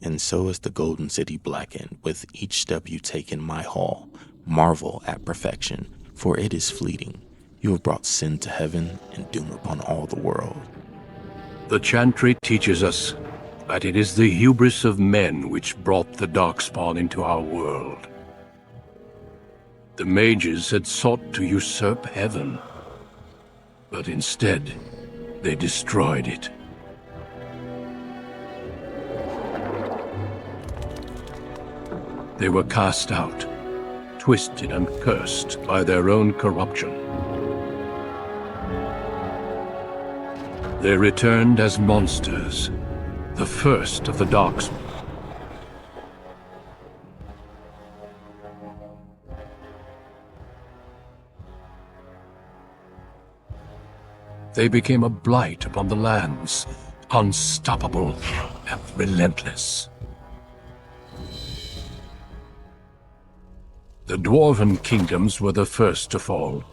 and so is the golden city blackened with each step you take in my hall. Marvel at perfection, for it is fleeting. You have brought sin to heaven and doom upon all the world. The chantry teaches us that it is the hubris of men which brought the Darkspawn into our world. The mages had sought to usurp heaven, but instead, they destroyed it. They were cast out, twisted and cursed by their own corruption. They returned as monsters, the first of the Darkspawn. They became a blight upon the lands, unstoppable and relentless. The Dwarven kingdoms were the first to fall,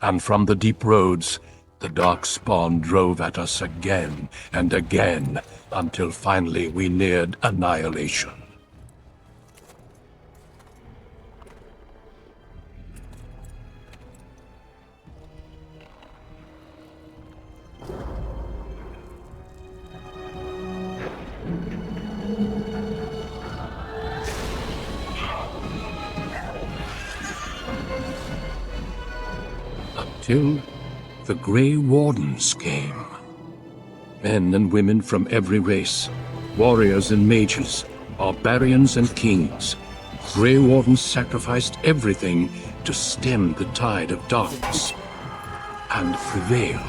and from the deep roads, the Darkspawn drove at us again and again, until finally we neared annihilation. Until the Grey Wardens came. Men and women from every race, warriors and mages, barbarians and kings. Grey Wardens sacrificed everything to stem the tide of darkness and prevail.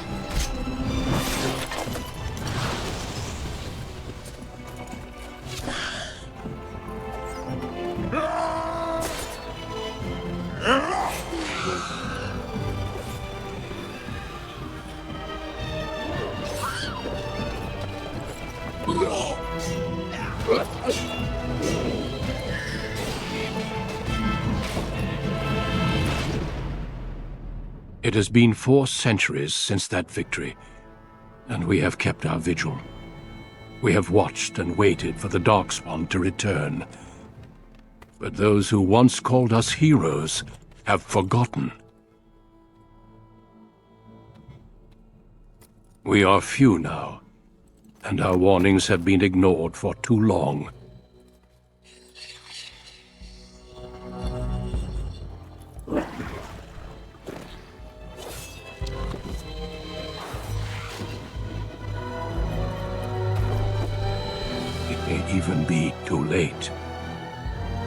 It has been 4 centuries since that victory, and we have kept our vigil. We have watched and waited for the Darkspawn to return. But those who once called us heroes have forgotten. We are few now, and our warnings have been ignored for too long. Even be too late.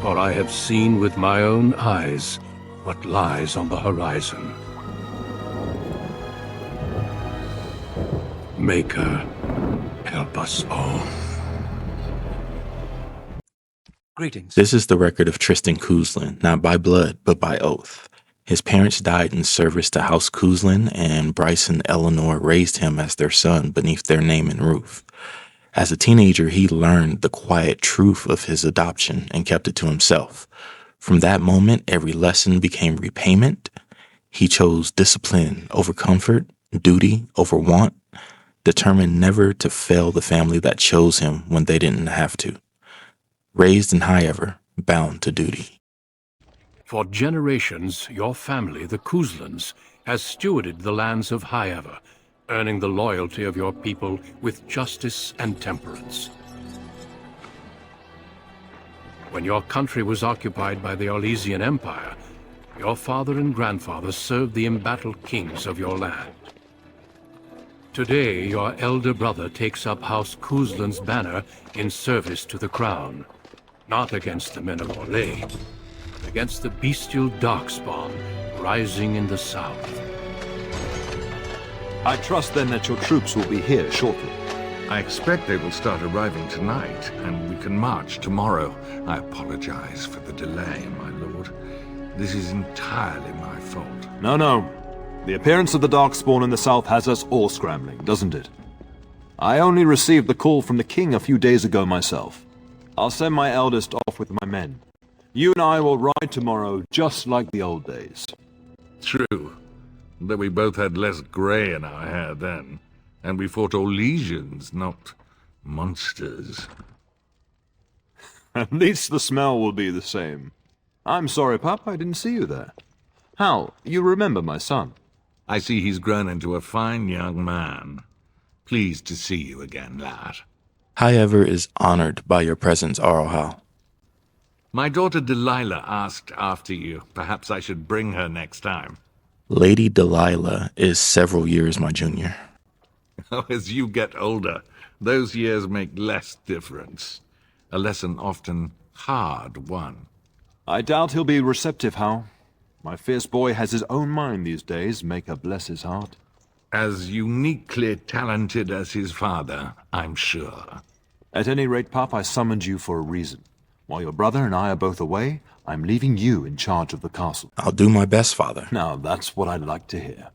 For I have seen with my own eyes what lies on the horizon. Maker, help us all. Greetings. This is the record of Trystan Cousland, not by blood, but by oath. His parents died in service to House Cousland, and Bryce and Eleanor raised him as their son beneath their name and roof. As a teenager, he learned the quiet truth of his adoption and kept it to himself. From that moment, every lesson became repayment. He chose discipline over comfort, duty over want, determined never to fail the family that chose him when they didn't have to. Raised in Highever, bound to duty. For generations, your family, the Couslands, has stewarded the lands of Highever, earning the loyalty of your people with justice and temperance. When your country was occupied by the Orlesian Empire, your father and grandfather served the embattled kings of your land. Today, your elder brother takes up House Cousland's banner in service to the crown, not against the men of Orlais, but against the bestial Darkspawn rising in the south. I trust then that your troops will be here shortly. I expect they will start arriving tonight, and we can march tomorrow. I apologize for the delay, my lord. This is entirely my fault. No. The appearance of the Darkspawn in the south has us all scrambling, doesn't it? I only received the call from the king a few days ago myself. I'll send my eldest off with my men. You and I will ride tomorrow just like the old days. True. Though we both had less grey in our hair then, and we fought Orlesians, not monsters. At least the smell will be the same. I'm sorry, pup, I didn't see you there. Hal, you remember my son? I see he's grown into a fine young man. Pleased to see you again, lad. Highever is honored by your presence, Arl Howe. My daughter Delilah asked after you. Perhaps I should bring her next time. Lady Delilah is several years my junior. As you get older, those years make less difference. A lesson often hard won. I doubt he'll be receptive, Hal. My fierce boy has his own mind these days, may God bless his heart. As uniquely talented as his father, I'm sure. At any rate, pup, I summoned you for a reason. While your brother and I are both away, I'm leaving you in charge of the castle. I'll do my best, father. Now, that's what I'd like to hear.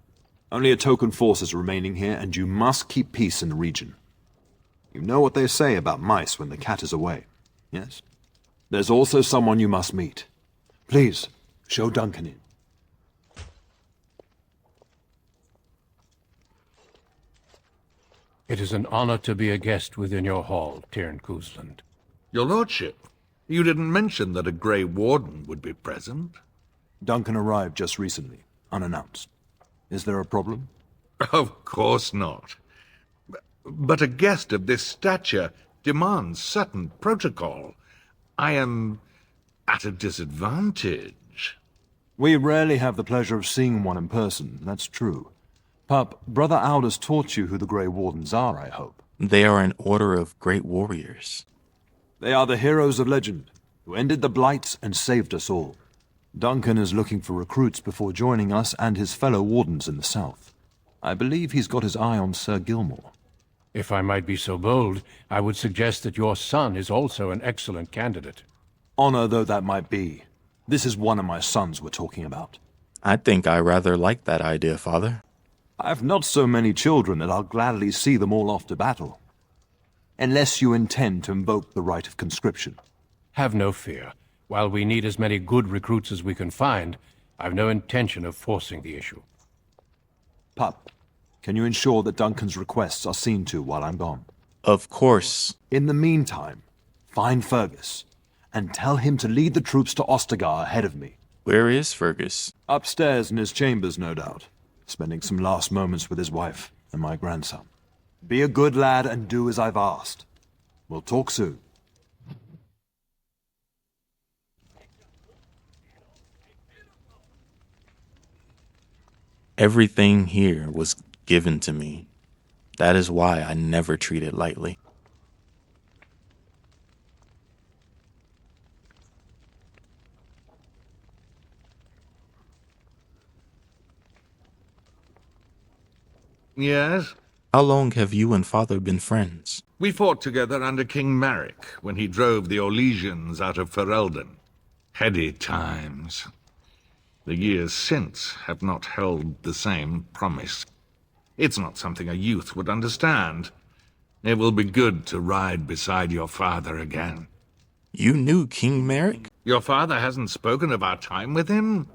Only a token force is remaining here, and you must keep peace in the region. You know what they say about mice when the cat is away, yes? There's also someone you must meet. Please, show Duncan in. It is an honor to be a guest within your hall, Trystan Cousland. Your lordship, you didn't mention that a Grey Warden would be present. Duncan arrived just recently, unannounced. Is there a problem? Of course not. But a guest of this stature demands certain protocol. I am at a disadvantage. We rarely have the pleasure of seeing one in person, that's true. Pup, Brother Aldous taught you who the Grey Wardens are, I hope. They are an order of great warriors. They are the heroes of legend, who ended the Blights and saved us all. Duncan is looking for recruits before joining us and his fellow Wardens in the south. I believe he's got his eye on Sir Gilmore. If I might be so bold, I would suggest that your son is also an excellent candidate. Honor though that might be, this is one of my sons we're talking about. I think I rather like that idea, father. I've not so many children that I'll gladly see them all off to battle. Unless you intend to invoke the right of conscription. Have no fear. While we need as many good recruits as we can find, I've no intention of forcing the issue. Pup, can you ensure that Duncan's requests are seen to while I'm gone? Of course. In the meantime, find Fergus, and tell him to lead the troops to Ostagar ahead of me. Where is Fergus? Upstairs in his chambers, no doubt, spending some last moments with his wife and my grandson. Be a good lad and do as I've asked. We'll talk soon. Everything here was given to me. That is why I never treat it lightly. Yes? How long have you and father been friends? We fought together under King Maric when he drove the Orlesians out of Ferelden. Heady times. The years since have not held the same promise. It's not something a youth would understand. It will be good to ride beside your father again. You knew King Maric? Your father hasn't spoken of our time with him?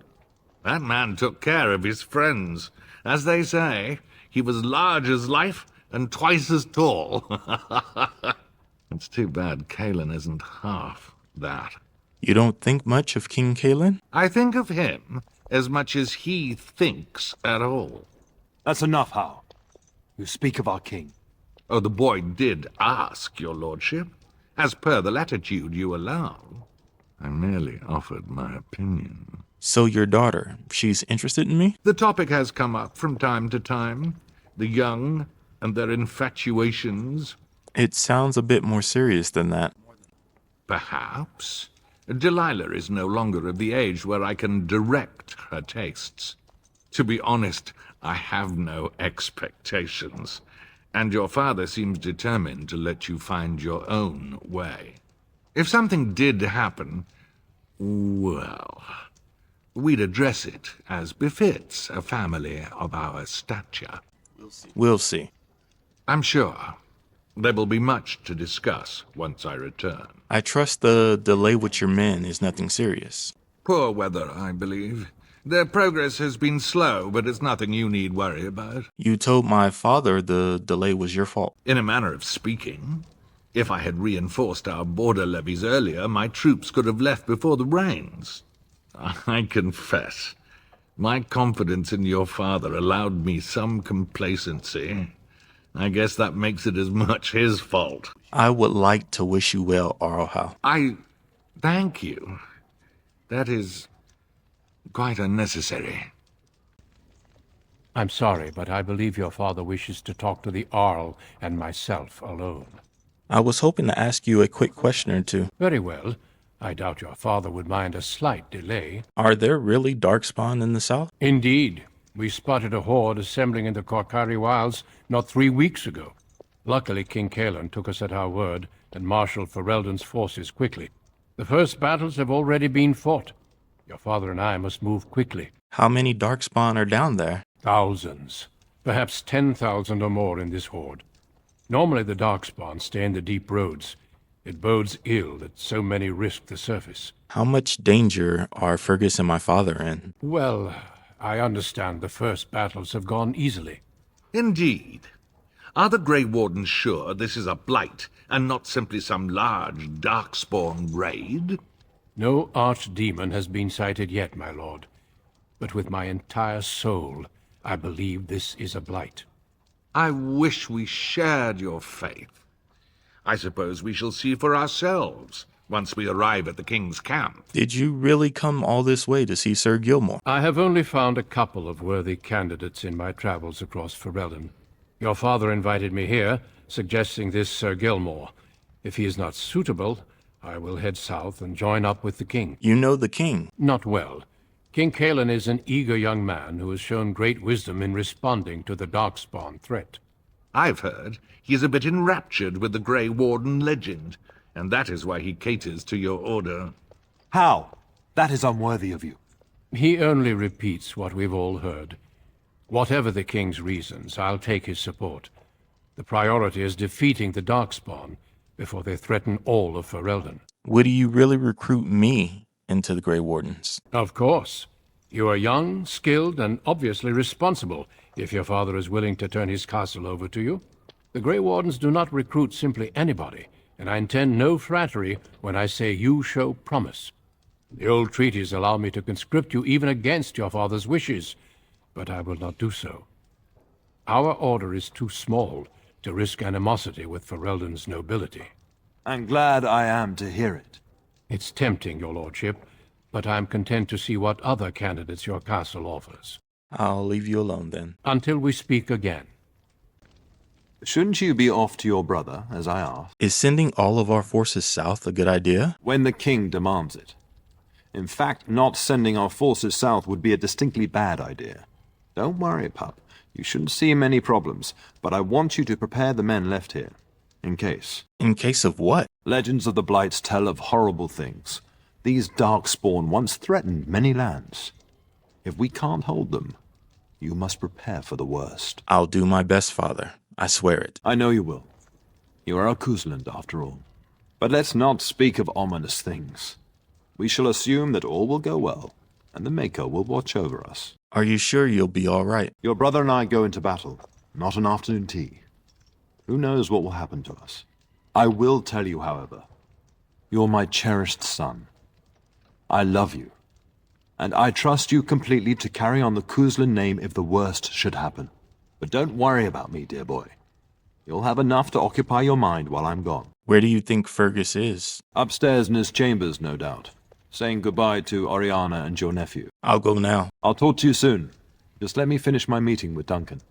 That man took care of his friends. As they say, he was large as life and twice as tall. It's too bad Cailan isn't half that. You don't think much of King Cailan? I think of him as much as he thinks at all. That's enough, Hal. You speak of our king. Oh, the boy did ask, your lordship, as per the latitude you allow. I merely offered my opinion. So your daughter, she's interested in me? The topic has come up from time to time. The young and their infatuations. It sounds a bit more serious than that. Perhaps. Delilah is no longer of the age where I can direct her tastes. To be honest, I have no expectations, and your father seems determined to let you find your own way. If something did happen, well, we'd address it as befits a family of our stature. We'll see. I'm sure. There will be much to discuss once I return. I trust the delay with your men is nothing serious. Poor weather, I believe. Their progress has been slow, but it's nothing you need worry about. You told my father the delay was your fault. In a manner of speaking. If I had reinforced our border levies earlier, my troops could have left before the rains. I confess, my confidence in your father allowed me some complacency. I guess that makes it as much his fault. I would like to wish you well, Arl Howe. I thank you. That is quite unnecessary. I'm sorry, but I believe your father wishes to talk to the Arl and myself alone. I was hoping to ask you a quick question or two. Very well. I doubt your father would mind a slight delay. Are there really darkspawn in the south? Indeed. We spotted a horde assembling in the Korkari Wilds not 3 weeks ago. Luckily, King Cousland took us at our word and marshaled Ferelden's forces quickly. The first battles have already been fought. Your father and I must move quickly. How many darkspawn are down there? Thousands. Perhaps 10,000 or more in this horde. Normally the darkspawn stay in the deep roads. It bodes ill that so many risk the surface. How much danger are Fergus and my father in? Well, I understand the first battles have gone easily. Indeed. Are the Grey Wardens sure this is a blight, and not simply some large, darkspawn raid? No archdemon has been sighted yet, my lord. But with my entire soul, I believe this is a blight. I wish we shared your faith. I suppose we shall see for ourselves once we arrive at the King's camp. Did you really come all this way to see Sir Gilmore? I have only found a couple of worthy candidates in my travels across Ferelden. Your father invited me here, suggesting this Sir Gilmore. If he is not suitable, I will head south and join up with the king. You know the king. Not well. King Cousland is an eager young man who has shown great wisdom in responding to the darkspawn threat. I've heard he is a bit enraptured with the Grey Warden legend, and that is why he caters to your order. How? That is unworthy of you. He only repeats what we've all heard. Whatever the king's reasons, I'll take his support. The priority is defeating the darkspawn before they threaten all of Ferelden. Would you really recruit me into the Grey Wardens? Of course. You are young, skilled, and obviously responsible, if your father is willing to turn his castle over to you. The Grey Wardens do not recruit simply anybody, and I intend no flattery when I say you show promise. The old treaties allow me to conscript you even against your father's wishes, but I will not do so. Our order is too small to risk animosity with Ferelden's nobility. And glad I am to hear it. It's tempting, your lordship, but I'm content to see what other candidates your castle offers. I'll leave you alone then. Until we speak again. Shouldn't you be off to your brother, as I asked? Is sending all of our forces south a good idea? When the king demands it. In fact, not sending our forces south would be a distinctly bad idea. Don't worry, pup. You shouldn't see many problems, but I want you to prepare the men left here. In case. In case of what? Legends of the Blights tell of horrible things. These darkspawn once threatened many lands. If we can't hold them, you must prepare for the worst. I'll do my best, father. I swear it. I know you will. You are a Cousland, after all. But let's not speak of ominous things. We shall assume that all will go well, and the Maker will watch over us. Are you sure you'll be all right? Your brother and I go into battle, not an afternoon tea. Who knows what will happen to us? I will tell you, however, you're my cherished son. I love you, and I trust you completely to carry on the Cousland name if the worst should happen. But don't worry about me, dear boy. You'll have enough to occupy your mind while I'm gone. Where do you think Fergus is? Upstairs in his chambers, no doubt, saying goodbye to Oriana and your nephew. I'll go now. I'll talk to you soon. Just let me finish my meeting with Duncan.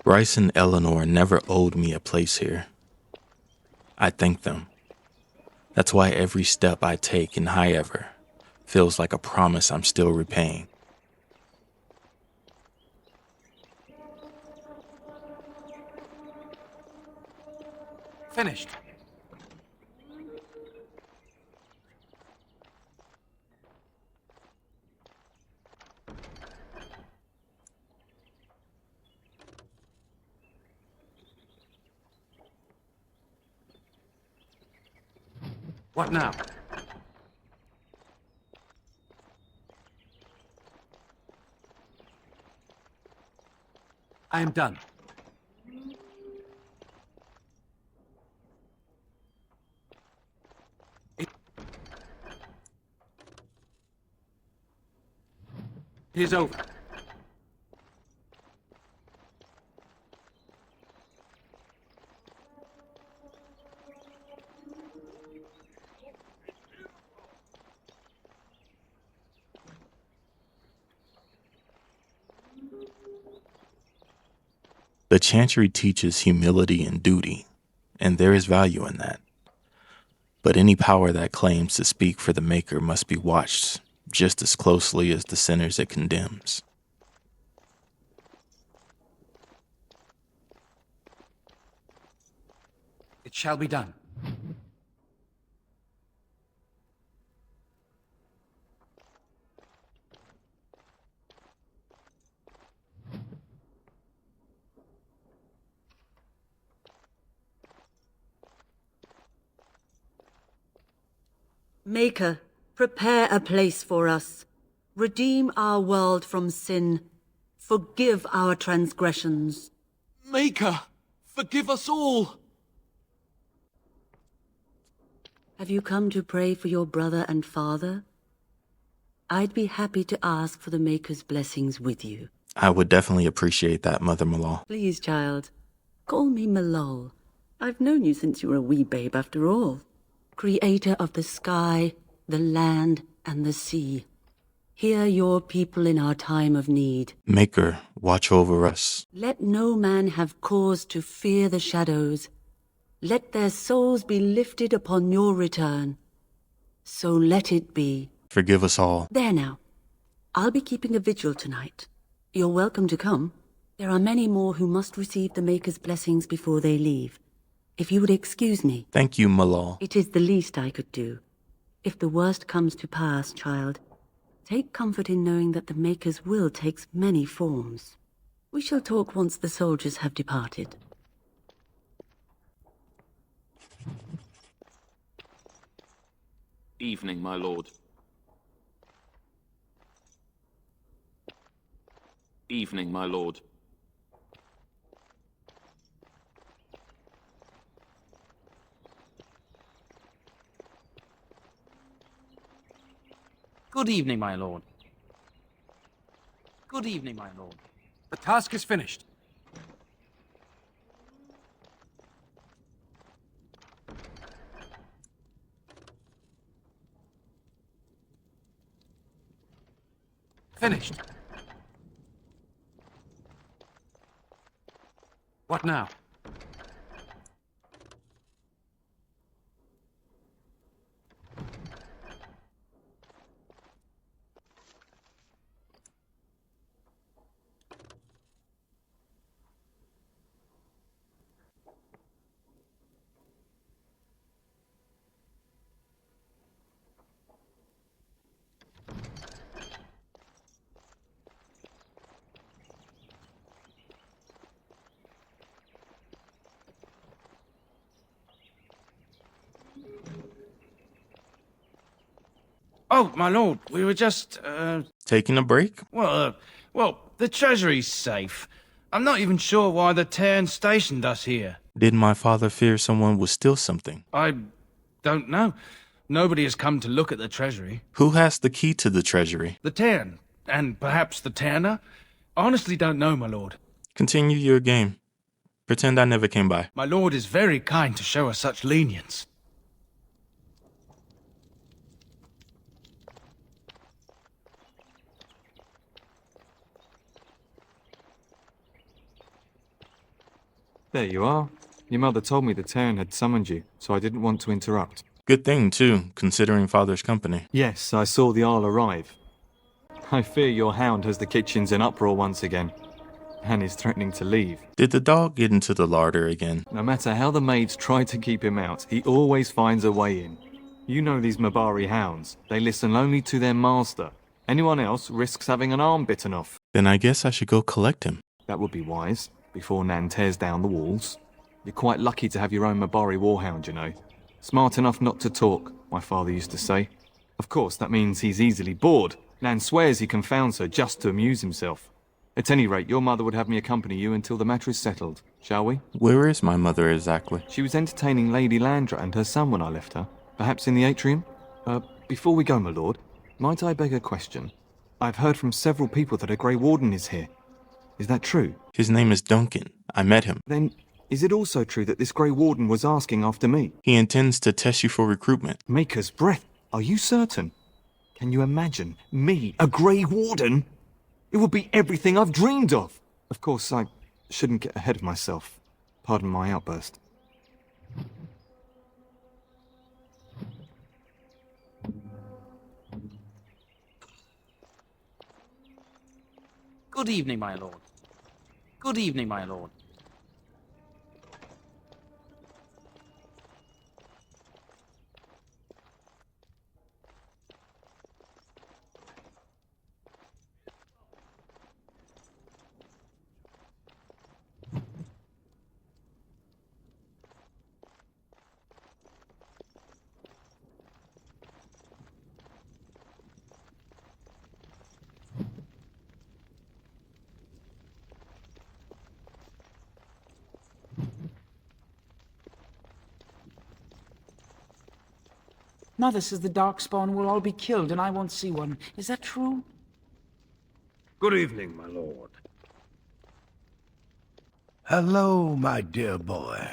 Bryce and Eleanor never owed me a place here. I thank them. That's why every step I take in Highever feels like a promise I'm still repaying. Finished. What now? I am done. It is over. The Chantry teaches humility and duty, and there is value in that. But any power that claims to speak for the Maker must be watched just as closely as the sinners it condemns. It shall be done. Maker, prepare a place for us. Redeem our world from sin. Forgive our transgressions. Maker, forgive us all! Have you come to pray for your brother and father? I'd be happy to ask for the Maker's blessings with you. I would definitely appreciate that, Mother Malal. Please, child, call me Malol. I've known you since you were a wee babe after all. Creator of the sky, the land, and the sea. Hear your people in our time of need. Maker, watch over us. Let no man have cause to fear the shadows. Let their souls be lifted upon your return. So let it be. Forgive us all. There now. I'll be keeping a vigil tonight. You're welcome to come. There are many more who must receive the Maker's blessings before they leave. If you would excuse me. Thank you, Malal. It is the least I could do. If the worst comes to pass, child, take comfort in knowing that the Maker's will takes many forms. We shall talk once the soldiers have departed. Evening, my lord. Evening, my lord. Good evening, my lord. Good evening, my lord. The task is finished. Finished. What now? Oh, my lord, we were just, Taking a break? well, the treasury's safe. I'm not even sure why the Terran stationed us here. Did my father fear someone would steal something? I don't know. Nobody has come to look at the treasury. Who has the key to the treasury? The Terran, and perhaps the Terraner? Honestly don't know, my lord. Continue your game. Pretend I never came by. My lord is very kind to show us such lenience. There you are. Your mother told me the Terran had summoned you, so I didn't want to interrupt. Good thing, too, considering father's company. Yes, I saw the Arl arrive. I fear your hound has the kitchens in uproar once again, and is threatening to leave. Did the dog get into the larder again? No matter how the maids try to keep him out, he always finds a way in. You know these Mabari hounds. They listen only to their master. Anyone else risks having an arm bitten off. Then I guess I should go collect him. That would be wise, before Nan tears down the walls. You're quite lucky to have your own Mabari warhound, you know. Smart enough not to talk, my father used to say. Of course, that means he's easily bored. Nan swears he confounds her just to amuse himself. At any rate, your mother would have me accompany you until the matter is settled, shall we? Where is my mother exactly? She was entertaining Lady Landra and her son when I left her. Perhaps in the atrium? Before we go, my lord, might I beg a question? I've heard from several people that a Grey Warden is here. Is that true? His name is Duncan. I met him. Then, is it also true that this Grey Warden was asking after me? He intends to test you for recruitment. Maker's breath. Are you certain? Can you imagine me, a Grey Warden? It would be everything I've dreamed of. Of course, I shouldn't get ahead of myself. Pardon my outburst. Good evening, my lord. Good evening, my lord. Mother says the Darkspawn will all be killed and I won't see one. Is that true? Good evening, my lord. Hello, my dear boy.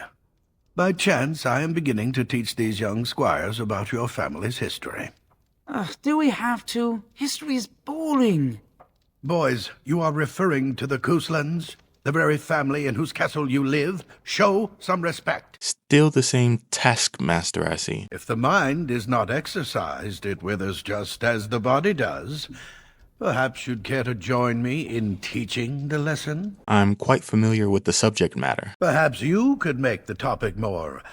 By chance, I am beginning to teach these young squires about your family's history. Do we have to? History is boring. Boys, you are referring to the Couslands, the very family in whose castle you live. Show some respect. Still the same taskmaster, I see. If the mind is not exercised, it withers just as the body does. Perhaps you'd care to join me in teaching the lesson? I'm quite familiar with the subject matter. Perhaps you could make the topic more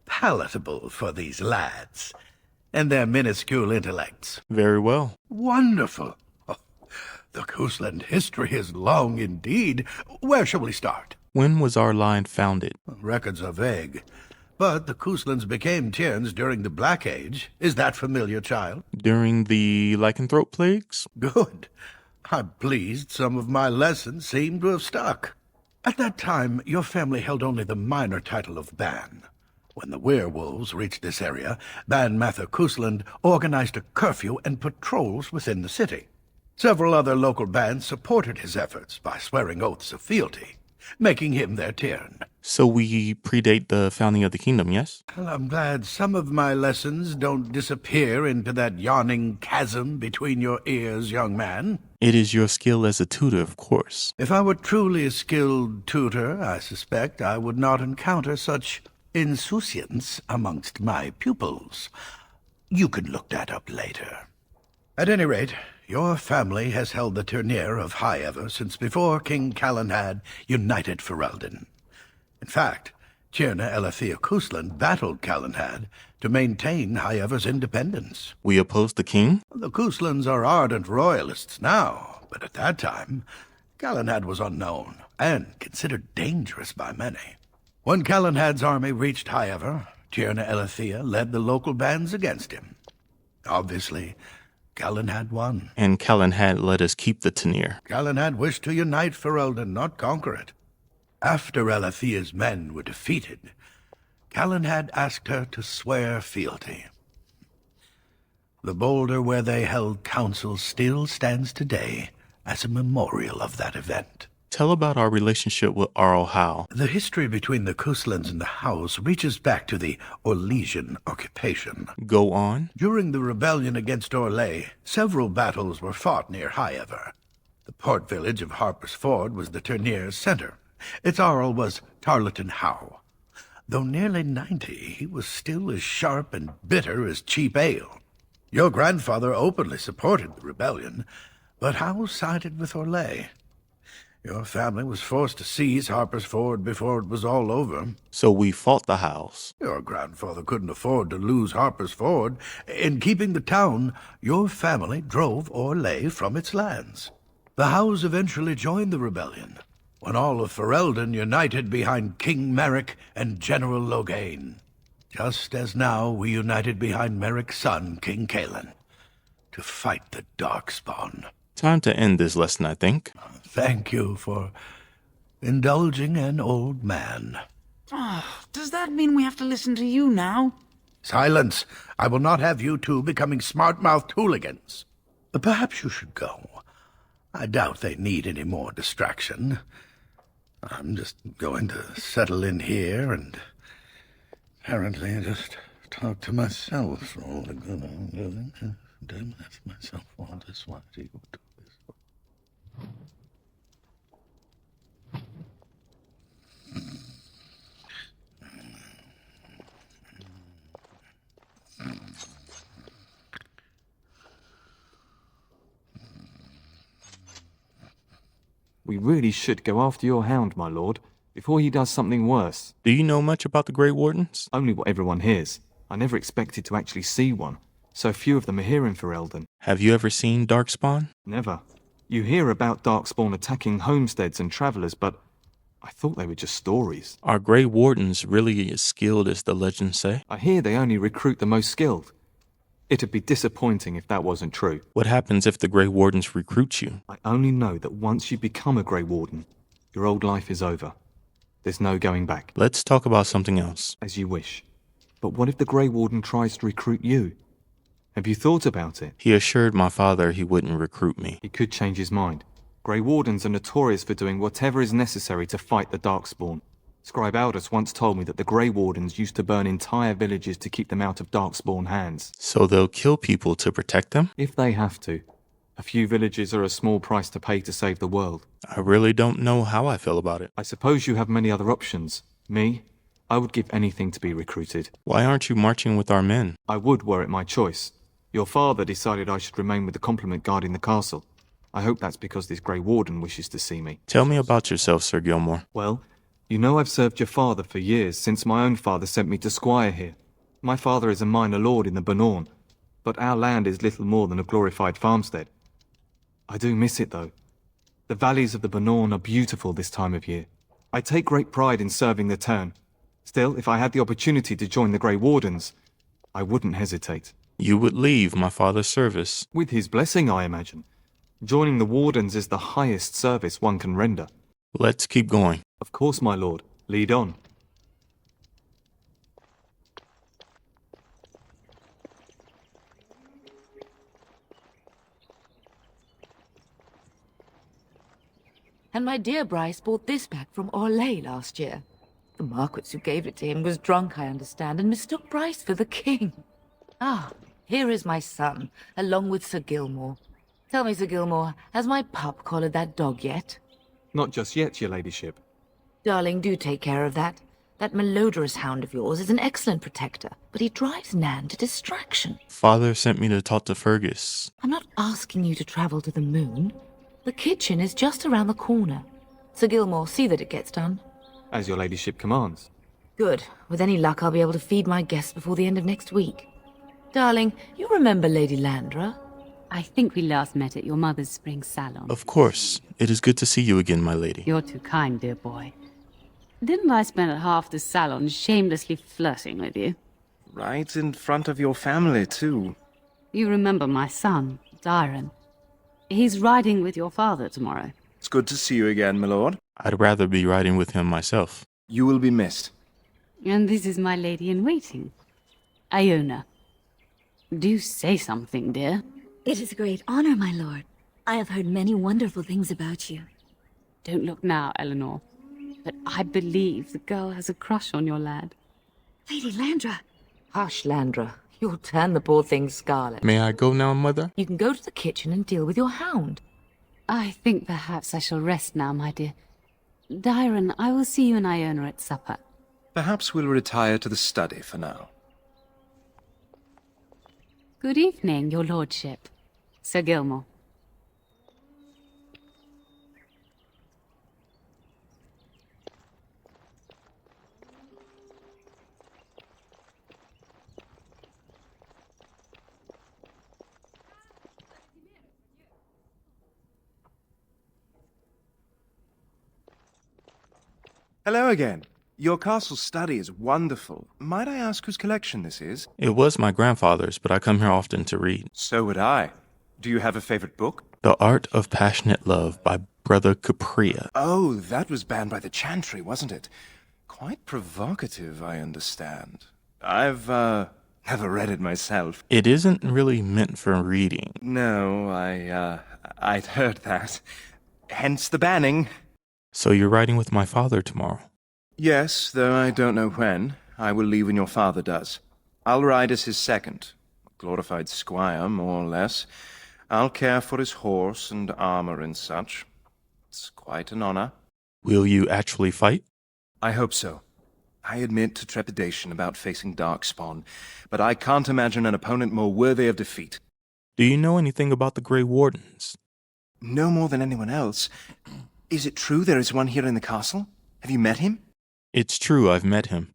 palatable for these lads and their minuscule intellects. Very well. Wonderful. Oh, the Cousland history is long indeed. Where shall we start? When was our line founded? Records are vague. But the Couslands became Tierns during the Black Age. Is that familiar, child? During the lycanthrope plagues? Good. I'm pleased some of my lessons seem to have stuck. At that time, your family held only the minor title of Ban. When the werewolves reached this area, Ban Mather Cousland organized a curfew and patrols within the city. Several other local bands supported his efforts by swearing oaths of fealty, making him their Tiern. So we predate the founding of the kingdom, yes? Well, I'm glad some of my lessons don't disappear into that yawning chasm between your ears, young man. It is your skill as a tutor, of course. If I were truly a skilled tutor, I suspect I would not encounter such insouciance amongst my pupils. You can look that up later. At any rate, your family has held the tournure of Highever since before King Calenhad united Ferelden. In fact, Tierna Elethea Cousland battled Calenhad to maintain Highever's independence. We opposed the king? The Couslands are ardent royalists now, but at that time, Calenhad was unknown and considered dangerous by many. When Calenhad's army reached Highever, Tierna Elethea led the local bands against him. Obviously, Calenhad won. And Calenhad let us keep the tournure. Calenhad wished to unite Ferelden, not conquer it. After Elethea's men were defeated, Calenhad asked her to swear fealty. The boulder where they held council still stands today as a memorial of that event. Tell about our relationship with Arl Howe. The history between the Couslands and the House reaches back to the Orlesian occupation. Go on. During the rebellion against Orlais, several battles were fought near Highever. The port village of Harper's Ford was the tourneur's center. Its Arl was Tarleton Howe. Though nearly 90, he was still as sharp and bitter as cheap ale. Your grandfather openly supported the rebellion, but Howe sided with Orlais. Your family was forced to seize Harper's Ford before it was all over. So we fought the Howes. Your grandfather couldn't afford to lose Harper's Ford. In keeping the town, your family drove Orlais from its lands. The Howes eventually joined the rebellion, when all of Ferelden united behind King Merrick and General Loghain. just as now we united behind Merrick's son, King Kaelin, to fight the Darkspawn. Time to end this lesson, I think. Thank you for indulging an old man. Does that mean we have to listen to you now? Silence! I will not have you two becoming smart-mouthed hooligans. Perhaps you should go. I doubt they need any more distraction. I'm just going to settle in here and apparently just talk to myself for all the good I'm doing. Damn, that's myself all this while you do this. We really should go after your hound, my lord, before he does something worse. Do you know much about the Grey Wardens? Only what everyone hears. I never expected to actually see one. So few of them are here in Ferelden. Have you ever seen Darkspawn? Never. You hear about Darkspawn attacking homesteads and travellers, but I thought they were just stories. Are Grey Wardens really as skilled as the legends say? I hear they only recruit the most skilled. It'd be disappointing if that wasn't true. What happens if the Grey Wardens recruit you? I only know that once you become a Grey Warden, your old life is over. There's no going back. Let's talk about something else. As you wish. But what if the Grey Warden tries to recruit you? Have you thought about it? He assured my father he wouldn't recruit me. He could change his mind. Grey Wardens are notorious for doing whatever is necessary to fight the Darkspawn. Scribe Aldous once told me that the Grey Wardens used to burn entire villages to keep them out of Darkspawn hands. So they'll kill people to protect them? If they have to. A few villages are a small price to pay to save the world. I really don't know how I feel about it. I suppose you have many other options. Me? I would give anything to be recruited. Why aren't you marching with our men? I would were it my choice. Your father decided I should remain with the complement guarding the castle. I hope that's because this Grey Warden wishes to see me. Tell me about yourself, Sir Gilmore. Well, you know I've served your father for years, since my own father sent me to squire here. My father is a minor lord in the Bannorn, but our land is little more than a glorified farmstead. I do miss it, though. The valleys of the Bannorn are beautiful this time of year. I take great pride in serving the town. Still, if I had the opportunity to join the Grey Wardens, I wouldn't hesitate. You would leave my father's service. With his blessing, I imagine. Joining the Wardens is the highest service one can render. Let's keep going. Of course, my lord. Lead on. And my dear Bryce bought this back from Orlais last year. The Marquis who gave it to him was drunk, I understand, and mistook Bryce for the king. Ah, here is my son, along with Sir Gilmore. Tell me, Sir Gilmore, has my pup collared that dog yet? Not just yet, your ladyship. Darling, do take care of that. That malodorous hound of yours is an excellent protector, but he drives Nan to distraction. Father sent me to talk to Fergus. I'm not asking you to travel to the moon. The kitchen is just around the corner. Sir Gilmore, see that it gets done. As your ladyship commands. Good. With any luck, I'll be able to feed my guests before the end of next week. Darling, you remember Lady Landra? I think we last met at your mother's spring salon. Of course. It is good to see you again, my lady. You're too kind, dear boy. Didn't I spend half the salon shamelessly flirting with you? Right in front of your family, too. You remember my son, Dyron. He's riding with your father tomorrow. It's good to see you again, my lord. I'd rather be riding with him myself. You will be missed. And this is my lady-in-waiting, Iona. Do say something, dear. It is a great honor, my lord. I have heard many wonderful things about you. Don't look now, Eleanor. But I believe the girl has a crush on your lad. Lady Landra. Hush, Landra. You'll turn the poor thing scarlet. May I go now, Mother? You can go to the kitchen and deal with your hound. I think perhaps I shall rest now, my dear. Dyron, I will see you and Iona at supper. Perhaps we'll retire to the study for now. Good evening, your lordship. Sir Gilmore. Hello again. Your castle study is wonderful. Might I ask whose collection this is? It was my grandfather's, but I come here often to read. So would I. Do you have a favorite book? The Art of Passionate Love by Brother Capria. Oh, that was banned by the Chantry, wasn't it? Quite provocative, I understand. I've, never read it myself. It isn't really meant for reading. No, I'd heard that. Hence the banning. So you're riding with my father tomorrow? Yes, though I don't know when. I will leave when your father does. I'll ride as his second. A glorified squire, more or less. I'll care for his horse and armor and such. It's quite an honor. Will you actually fight? I hope so. I admit to trepidation about facing Darkspawn, but I can't imagine an opponent more worthy of defeat. Do you know anything about the Grey Wardens? No more than anyone else. Is it true there is one here in the castle? Have you met him? It's true, I've met him.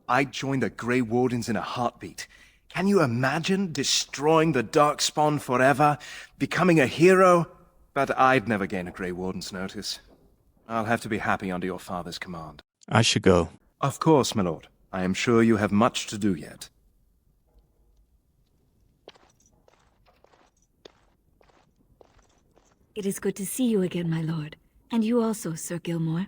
I'd join the Grey Wardens in a heartbeat. Can you imagine destroying the Darkspawn forever, becoming a hero? But I'd never gain a Grey Warden's notice. I'll have to be happy under your father's command. I should go. Of course, my lord. I am sure you have much to do yet. It is good to see you again, my lord. And you also, Sir Gilmore.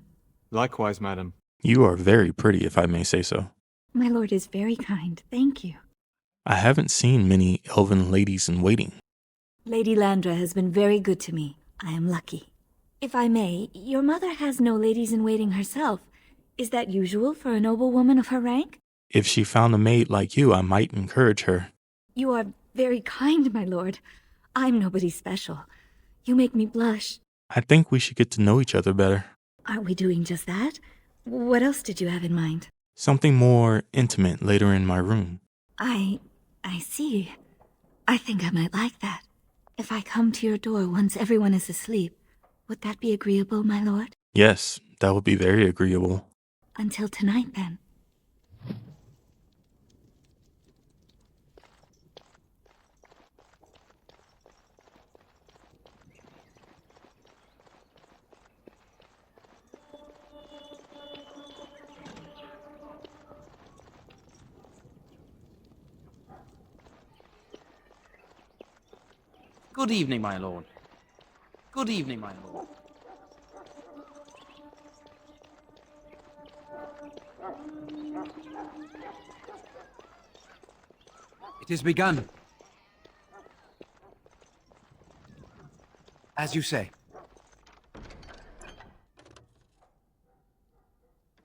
Likewise, madam. You are very pretty, if I may say so. My lord is very kind, thank you. I haven't seen many elven ladies in waiting. Lady Landra has been very good to me. I am lucky. If I may, your mother has no ladies-in-waiting herself. Is that usual for a noble woman of her rank? If she found a maid like you, I might encourage her. You are very kind, my lord. I'm nobody special. You make me blush. I think we should get to know each other better. Aren't we doing just that? What else did you have in mind? Something more intimate later in my room. I see. I think I might like that. If I come to your door once everyone is asleep, would that be agreeable, my lord? Yes, that would be very agreeable. Until tonight, then. Good evening, my lord. Good evening, my lord. It is begun. As you say.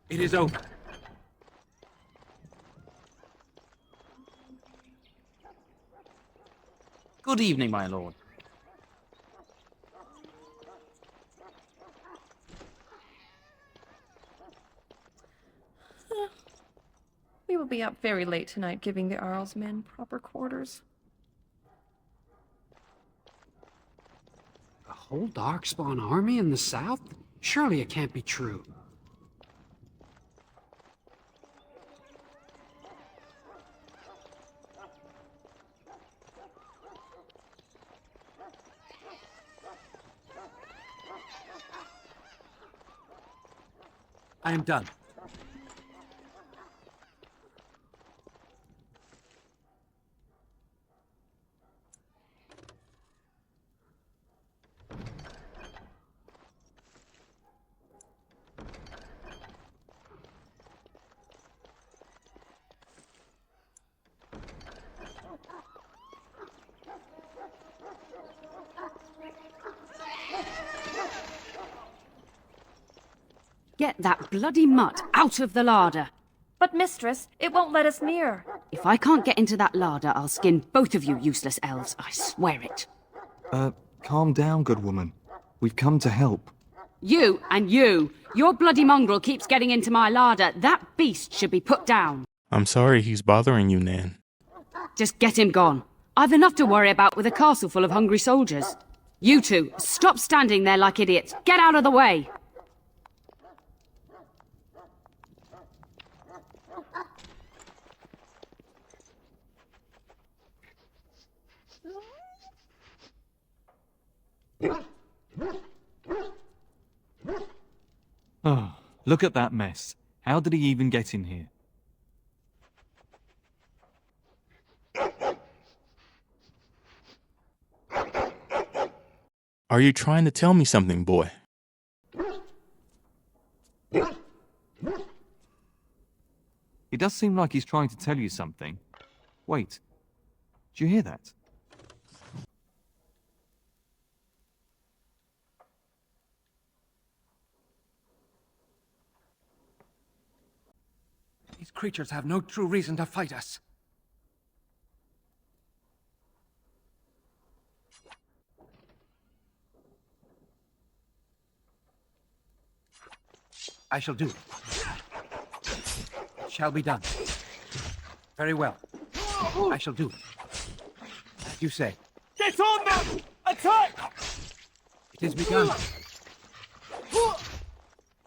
It is over. Good evening, my lord. We will be up very late tonight giving the Arl's men proper quarters. A whole Darkspawn army in the south? Surely it can't be true. I am done. Get that bloody mutt out of the larder. But, mistress, it won't let us near. If I can't get into that larder, I'll skin both of you useless elves, I swear it. Calm down, good woman. We've come to help. You and you! Your bloody mongrel keeps getting into my larder. That beast should be put down. I'm sorry he's bothering you, Nan. Just get him gone. I've enough to worry about with a castle full of hungry soldiers. You two, stop standing there like idiots. Get out of the way! Oh, look at that mess. How did he even get in here? Are you trying to tell me something, boy? It does seem like he's trying to tell you something. Wait, do you hear that? These creatures have no true reason to fight us. I shall do it. It shall be done. Very well. I shall do it. As you say. Get on them! Attack! It is begun.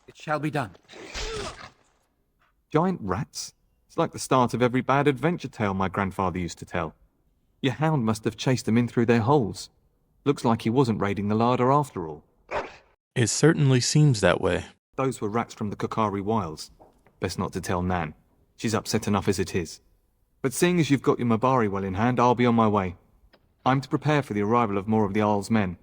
It shall be done. Giant rats? It's like the start of every bad adventure tale my grandfather used to tell. Your hound must have chased them in through their holes. Looks like he wasn't raiding the larder after all. It certainly seems that way. Those were rats from the Kokari Wilds. Best not to tell Nan. She's upset enough as it is. But seeing as you've got your Mabari well in hand, I'll be on my way. I'm to prepare for the arrival of more of the Arl's men.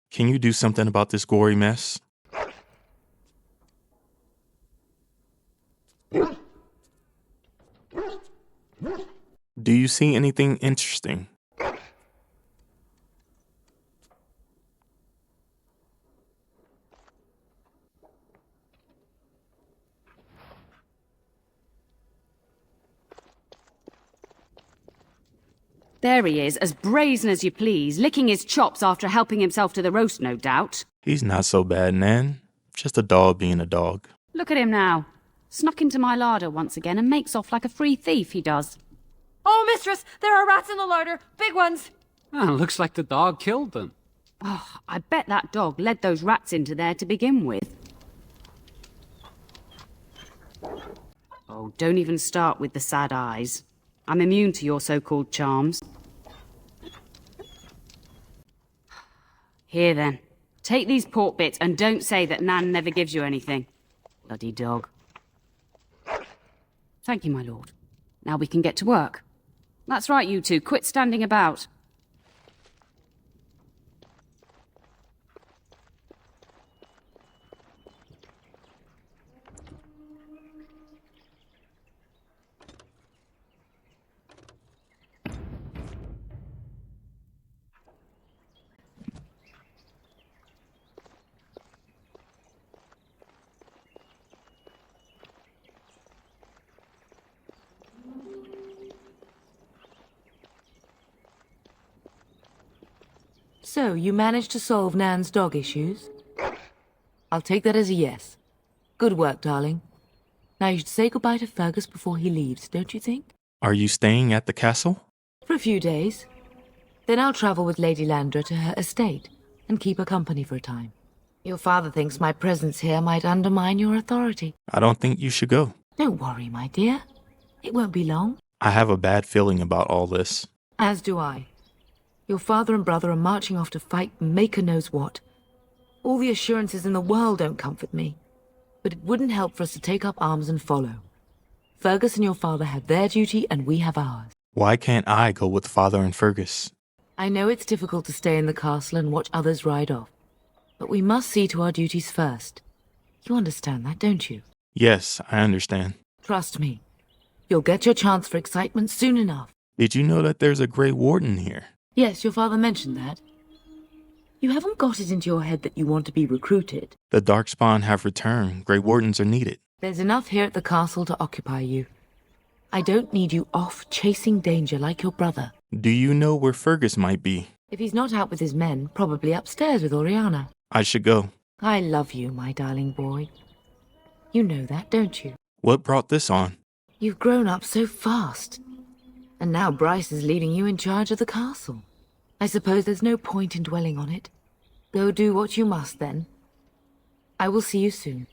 Can you do something about this gory mess? Do you see anything interesting? There he is, as brazen as you please, licking his chops after helping himself to the roast, no doubt. He's not so bad, Nan. Just a dog being a dog. Look at him now. Snuck into my larder once again and makes off like a free thief, he does. Oh, mistress, there are rats in the larder. Big ones. Oh, looks like the dog killed them. Oh, I bet that dog led those rats into there to begin with. Oh, don't even start with the sad eyes. I'm immune to your so-called charms. Here then, take these pork bits and don't say that Nan never gives you anything. Bloody dog. Thank you, my lord. Now we can get to work. That's right, you two. Quit standing about. So, you managed to solve Nan's dog issues? I'll take that as a yes. Good work, darling. Now you should say goodbye to Fergus before he leaves, don't you think? Are you staying at the castle? For a few days. Then I'll travel with Lady Landra to her estate and keep her company for a time. Your father thinks my presence here might undermine your authority. I don't think you should go. Don't worry, my dear. It won't be long. I have a bad feeling about all this. As do I. Your father and brother are marching off to fight Maker knows what. All the assurances in the world don't comfort me. But it wouldn't help for us to take up arms and follow. Fergus and your father have their duty and we have ours. Why can't I go with Father and Fergus? I know it's difficult to stay in the castle and watch others ride off. But we must see to our duties first. You understand that, don't you? Yes, I understand. Trust me. You'll get your chance for excitement soon enough. Did you know that there's a Grey Warden here? Yes, your father mentioned that. You haven't got it into your head that you want to be recruited. The Darkspawn have returned. Grey Wardens are needed. There's enough here at the castle to occupy you. I don't need you off chasing danger like your brother. Do you know where Fergus might be? If he's not out with his men, probably upstairs with Oriana. I should go. I love you, my darling boy. You know that, don't you? What brought this on? You've grown up so fast. And now Bryce is leaving you in charge of the castle. I suppose there's no point in dwelling on it. Go do what you must, then. I will see you soon.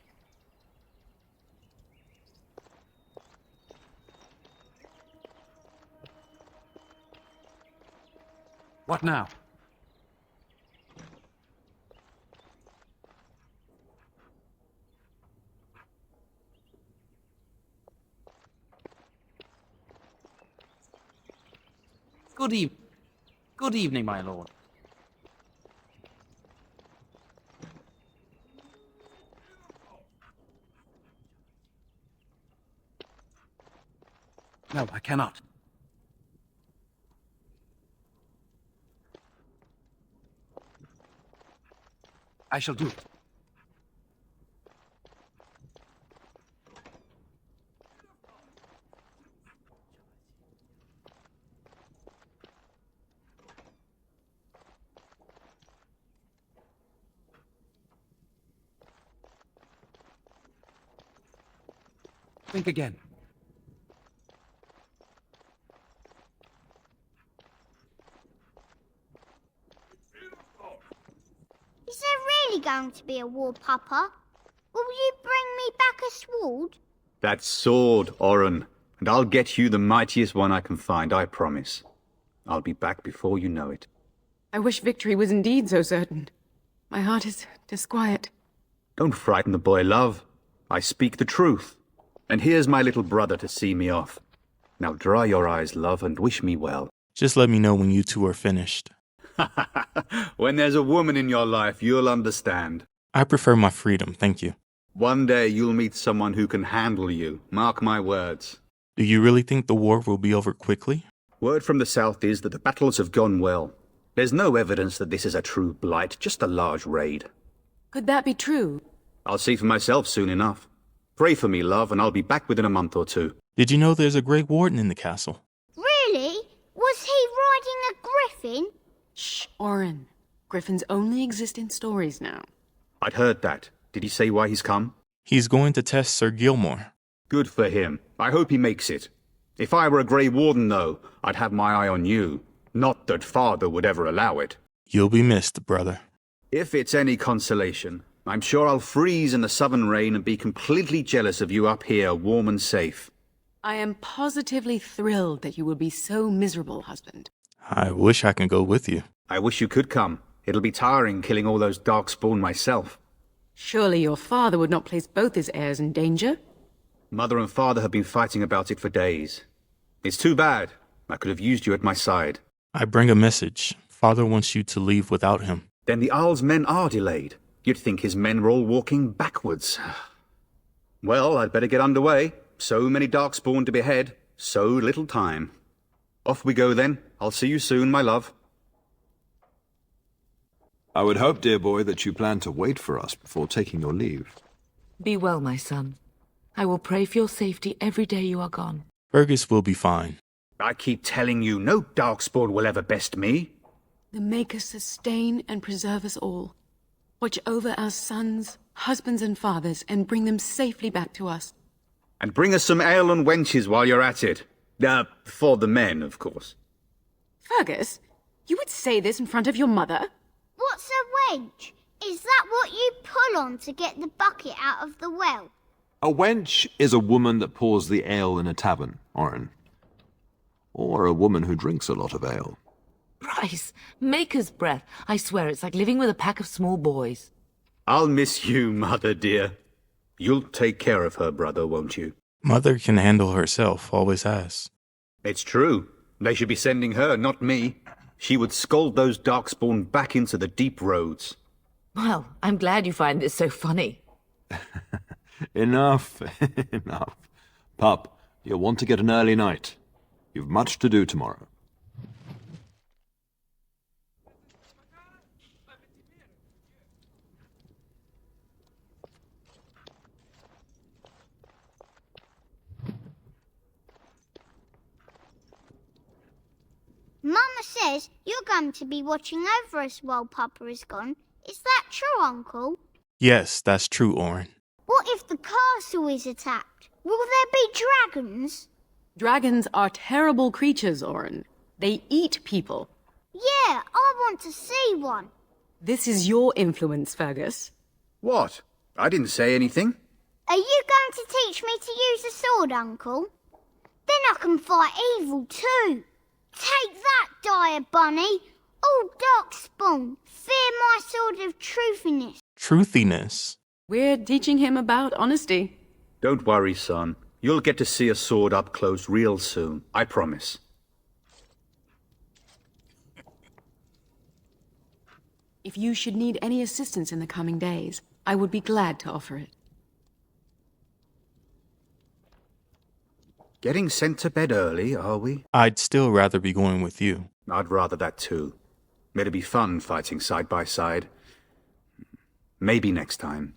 What now? Good evening, my lord. No, I cannot. I shall do it. Think again. Is there really going to be a war, Papa? Will you bring me back a sword? That sword, Oren, and I'll get you the mightiest one I can find, I promise. I'll be back before you know it. I wish victory was indeed so certain. My heart is disquiet. Don't frighten the boy, love. I speak the truth. And here's my little brother to see me off. Now dry your eyes, love, and wish me well. Just let me know when you two are finished. When there's a woman in your life, you'll understand. I prefer my freedom, thank you. One day you'll meet someone who can handle you. Mark my words. Do you really think the war will be over quickly? Word from the south is that the battles have gone well. There's no evidence that this is a true blight, just a large raid. Could that be true? I'll see for myself soon enough. Pray for me, love, and I'll be back within a month or two. Did you know there's a Grey Warden in the castle? Really? Was he riding a griffin? Shh, Oren. Griffins only exist in stories now. I'd heard that. Did he say why he's come? He's going to test Sir Gilmore. Good for him. I hope he makes it. If I were a Grey Warden, though, I'd have my eye on you. Not that Father would ever allow it. You'll be missed, brother. If it's any consolation, I'm sure I'll freeze in the southern rain and be completely jealous of you up here, warm and safe. I am positively thrilled that you will be so miserable, husband. I wish I could go with you. I wish you could come. It'll be tiring killing all those darkspawn myself. Surely your father would not place both his heirs in danger? Mother and father have been fighting about it for days. It's too bad. I could have used you at my side. I bring a message. Father wants you to leave without him. Then the Arl's men are delayed. You'd think his men were all walking backwards. Well, I'd better get underway. So many darkspawn to behead, so little time. Off we go then. I'll see you soon, my love. I would hope, dear boy, that you plan to wait for us before taking your leave. Be well, my son. I will pray for your safety every day you are gone. Fergus will be fine. I keep telling you, no darkspawn will ever best me. The Maker sustain and preserve us all. Watch over our sons, husbands and fathers, and bring them safely back to us. And bring us some ale and wenches while you're at it. For the men, of course. Fergus, you would say this in front of your mother? What's a wench? Is that what you pull on to get the bucket out of the well? A wench is a woman that pours the ale in a tavern, Oren. Or a woman who drinks a lot of ale. Bryce, Maker's breath. I swear it's like living with a pack of small boys. I'll miss you, Mother dear. You'll take care of her, brother, won't you? Mother can handle herself, always has. It's true. They should be sending her, not me. She would scold those darkspawn back into the deep roads. Well, I'm glad you find this so funny. Enough, enough. Pup, you'll want to get an early night. You've much to do tomorrow. Mama says you're going to be watching over us while Papa is gone. Is that true, Uncle? Yes, that's true, Oren. What if the castle is attacked? Will there be dragons? Dragons are terrible creatures, Oren. They eat people. Yeah, I want to see one. This is your influence, Fergus. What? I didn't say anything. Are you going to teach me to use a sword, Uncle? Then I can fight evil too. Take that, dire bunny. Oh, Darkspawn, fear my sword of truthiness. Truthiness. We're teaching him about honesty. Don't worry, son. You'll get to see a sword up close real soon, I promise. If you should need any assistance in the coming days, I would be glad to offer it. Getting sent to bed early, are we? I'd still rather be going with you. I'd rather that too. It'd be fun fighting side by side. Maybe next time.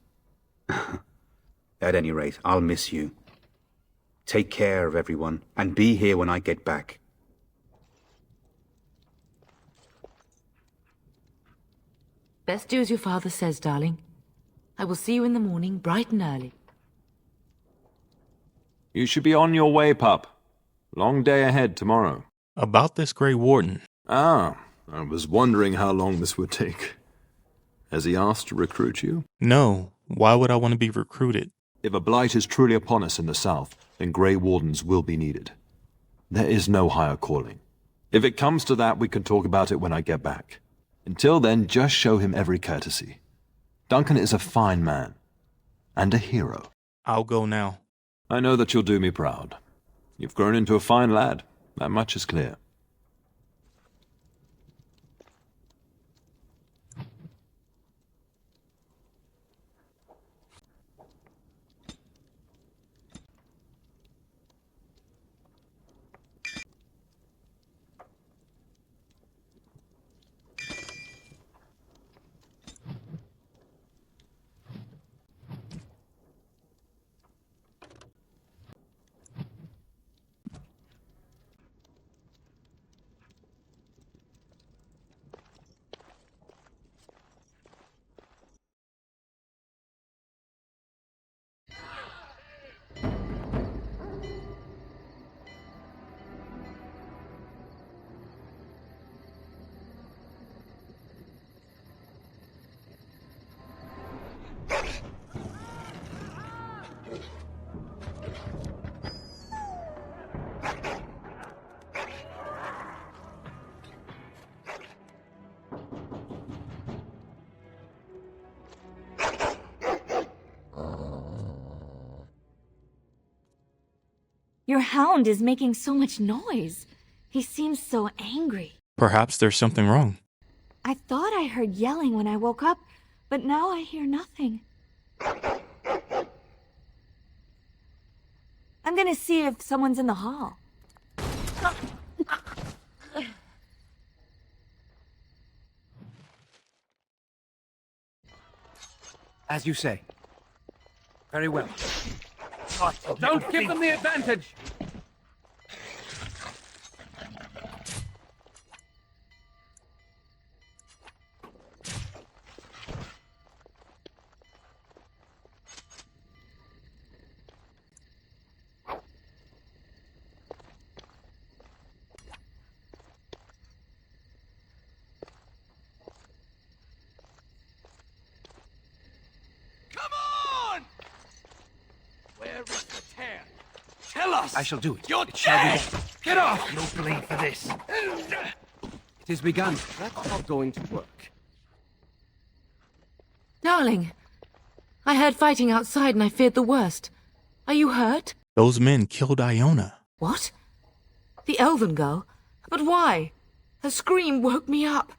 At any rate, I'll miss you. Take care of everyone, and be here when I get back. Best do as your father says, darling. I will see you in the morning, bright and early. You should be on your way, pup. Long day ahead tomorrow. About this Grey Warden. Ah, I was wondering how long this would take. Has he asked to recruit you? No. Why would I want to be recruited? If a blight is truly upon us in the south, then Grey Wardens will be needed. There is no higher calling. If it comes to that, we can talk about it when I get back. Until then, just show him every courtesy. Duncan is a fine man. And a hero. I'll go now. I know that you'll do me proud. You've grown into a fine lad. That much is clear. Your hound is making so much noise. He seems so angry. Perhaps there's something wrong. I thought I heard yelling when I woke up, but now I hear nothing. I'm gonna see if someone's in the hall. As you say. Very well. Don't give them the advantage! Tell us! I shall do it. You're it shall be dead! done. Get off! No blame for this. It is begun. That's not going to work. Darling, I heard fighting outside and I feared the worst. Are you hurt? Those men killed Iona. What? The elven girl? But why? Her scream woke me up.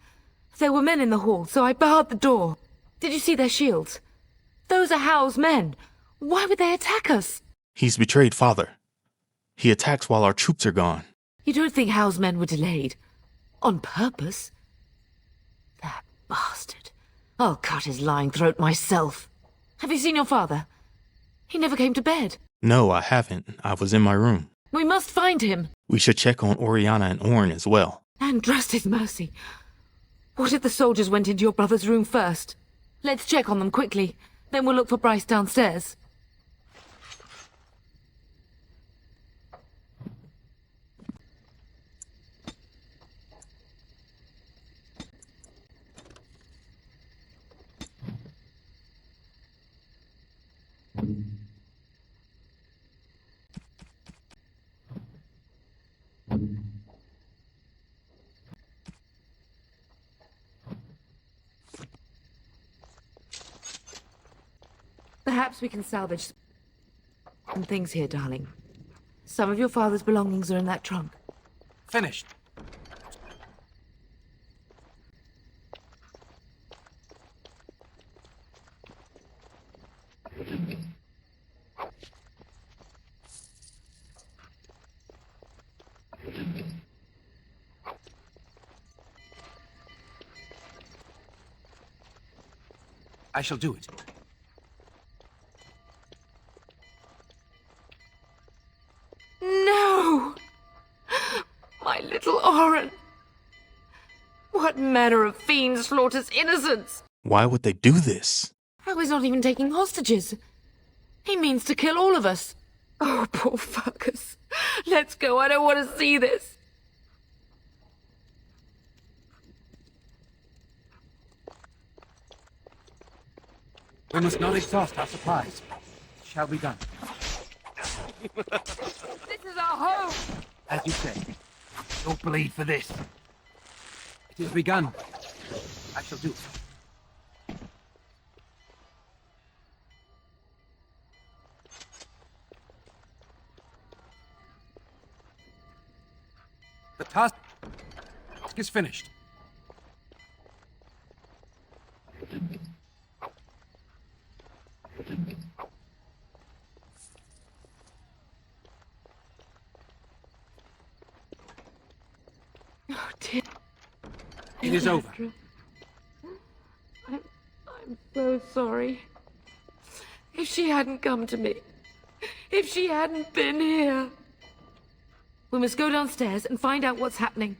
There were men in the hall, so I barred the door. Did you see their shields? Those are Howe's men. Why would they attack us? He's betrayed father. He attacks while our troops are gone. You don't think Howe's men were delayed? On purpose? That bastard. I'll cut his lying throat myself. Have you seen your father? He never came to bed. No, I haven't. I was in my room. We must find him. We should check on Oriana and Orn as well. And trust his mercy. What if the soldiers went into your brother's room first? Let's check on them quickly. Then we'll look for Bryce downstairs. Perhaps we can salvage some things here, darling. Some of your father's belongings are in that trunk. Finished. I shall do it. No! My little Oren! What manner of fiend slaughters innocents? Why would they do this? How he's not even taking hostages. He means to kill all of us. Oh, poor fuckers. Let's go, I don't want to see this. We must not exhaust our supplies. It shall be done. This is our home! As you say, don't bleed for this. It is begun. I shall do it. The task is finished. Oh, dear. It is over. I'm so sorry. If she hadn't come to me, if she hadn't been here. We must go downstairs and find out what's happening.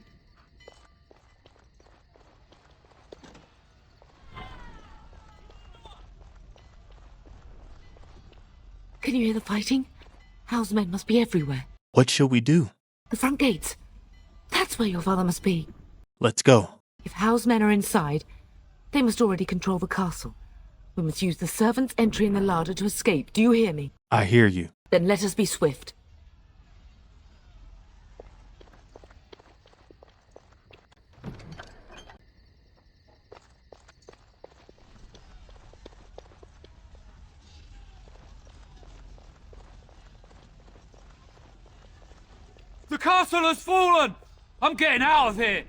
Can you hear the fighting? Howe's men must be everywhere. What shall we do? The front gates. That's where your father must be. Let's go. If Howe's men are inside, they must already control the castle. We must use the servants' entry in the larder to escape. Do you hear me? I hear you. Then let us be swift. The castle has fallen! I'm getting out of here!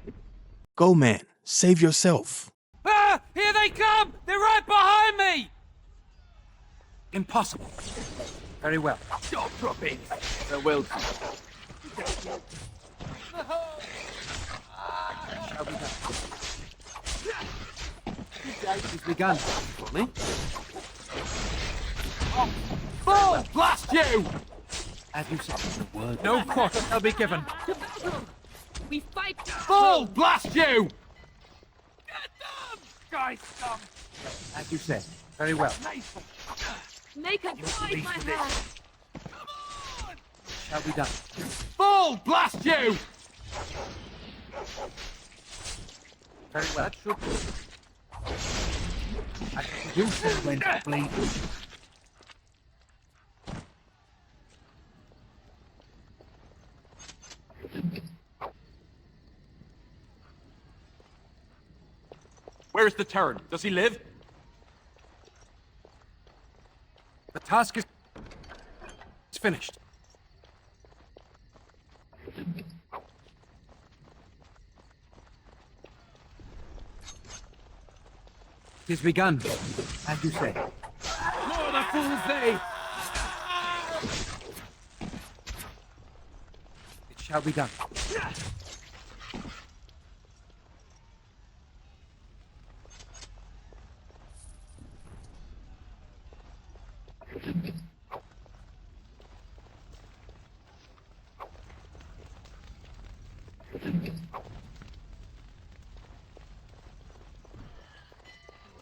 Go, man. Save yourself. Ah! Here they come! They're right behind me! Impossible. Very well. Stop dropping. They're well. Shall be done. It's begun. For me? Fall! Blast you! As you said, the word. No quarter shall be given. We fight. Fall! Blast you! Get them! Guys, come! As you said. Very well. Make her fight my hand. Shall be done. Fall! Blast you! Very well. That should do. I can do so when to bleed. Where is the Terran? Does he live? The task is finished. It is begun, as you say. More the fools they! It shall be done.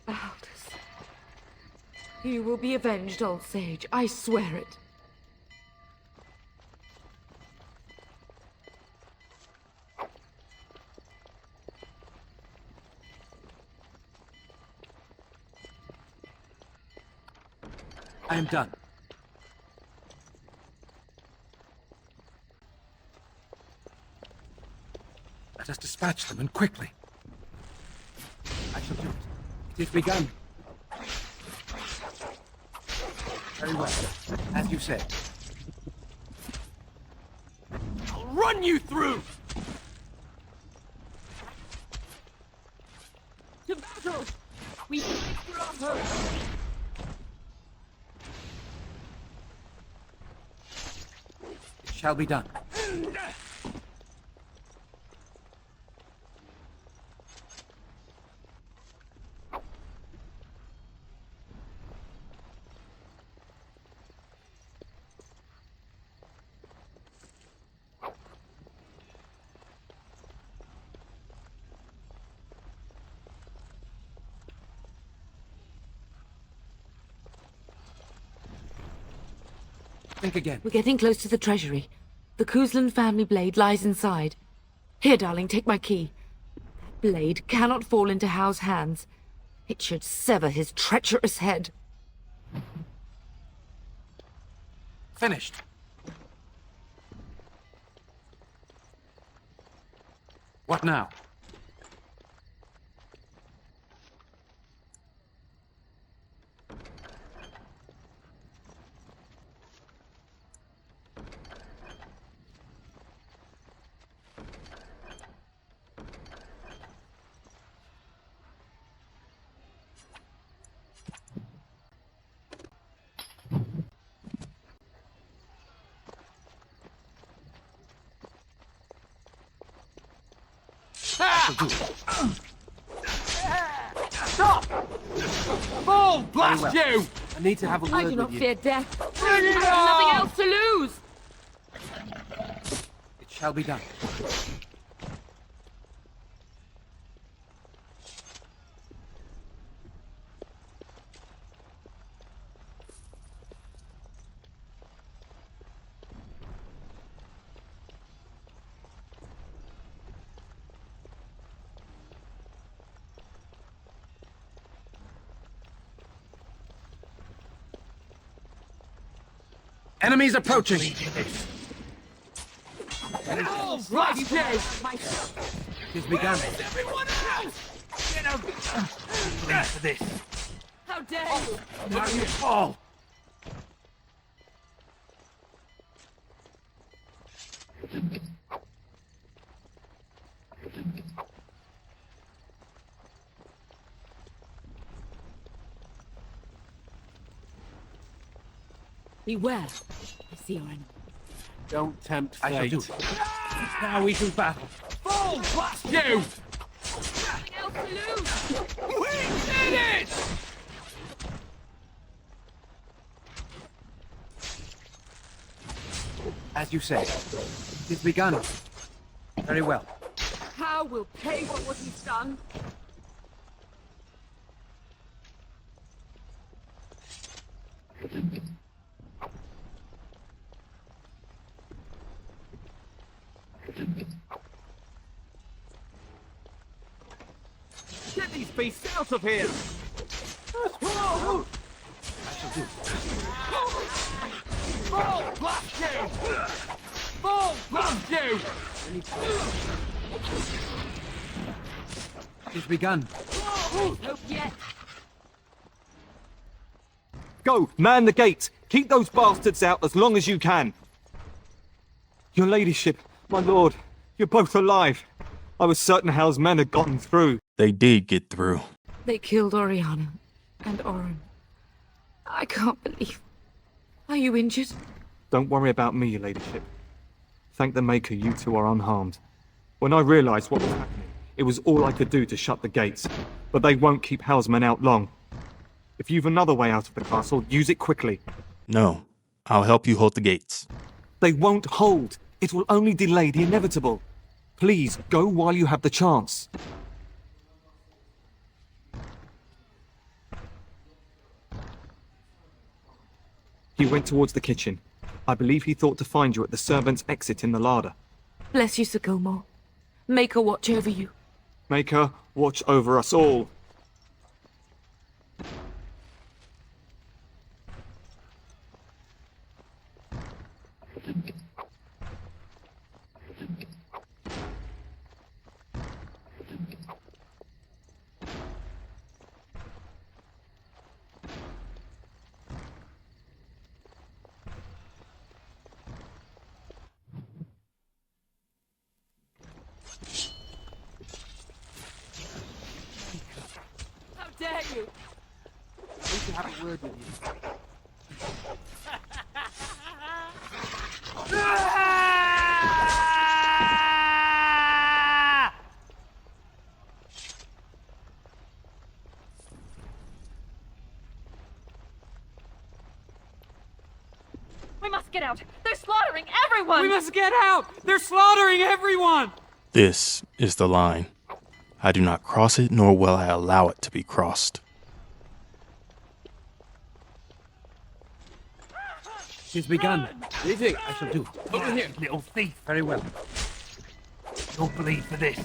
Aldous. You will be avenged, old sage. I swear it. I am done. Let us dispatch them, and quickly. I shall do it. It is begun. Very well. As you said. I'll run you through! To battle! We fight for our home! It shall be done. Think again. We're getting close to the treasury. The Cousland family blade lies inside. Here, darling, take my key. That blade cannot fall into Howe's hands. It should sever his treacherous head. Finished. What now? Stop! Bull, blast you! I need to have a I word do not with you. fear death. Bring it I have nothing on! else to lose! It shall be done. Enemies approaching! Bull, blast you! It has begun. Everyone else! Please for this. How dare you! Now you fall! Beware. I see your enemy. Don't tempt fate. I shall do it. Now we can battle. Bull, blast you! Nothing else to lose! We did it! As you say, it has begun. Very well. How will pay for what he's done? Get these beasts out of here! I shall do. Bull, blast you! Bull, blast you! It has begun. Hope yet. Go, man the gates. Keep those bastards out as long as you can. Your ladyship, my lord, you're both alive. I was certain Hal's men had gotten through. They did get through. They killed Oriana and Oren. I can't believe. Are you injured? Don't worry about me, your ladyship. Thank the Maker you two are unharmed. When I realized what was happening, it was all I could do to shut the gates. But they won't keep Hal's men out long. If you've another way out of the castle, use it quickly. No, I'll help you hold the gates. They won't hold. It will only delay the inevitable. Please, go while you have the chance. He went towards the kitchen. I believe he thought to find you at the servants' exit in the larder. Bless you, Sir Gilmore. Make her watch over you. Make her watch over us all. you. I need to have a word with you. We must get out. They're slaughtering everyone. We must get out! They're slaughtering everyone! This is the line. I do not cross it, nor will I allow it to be crossed. She's begun. Anything I shall do. Over here, little thief. Very well. Don't bleed for this.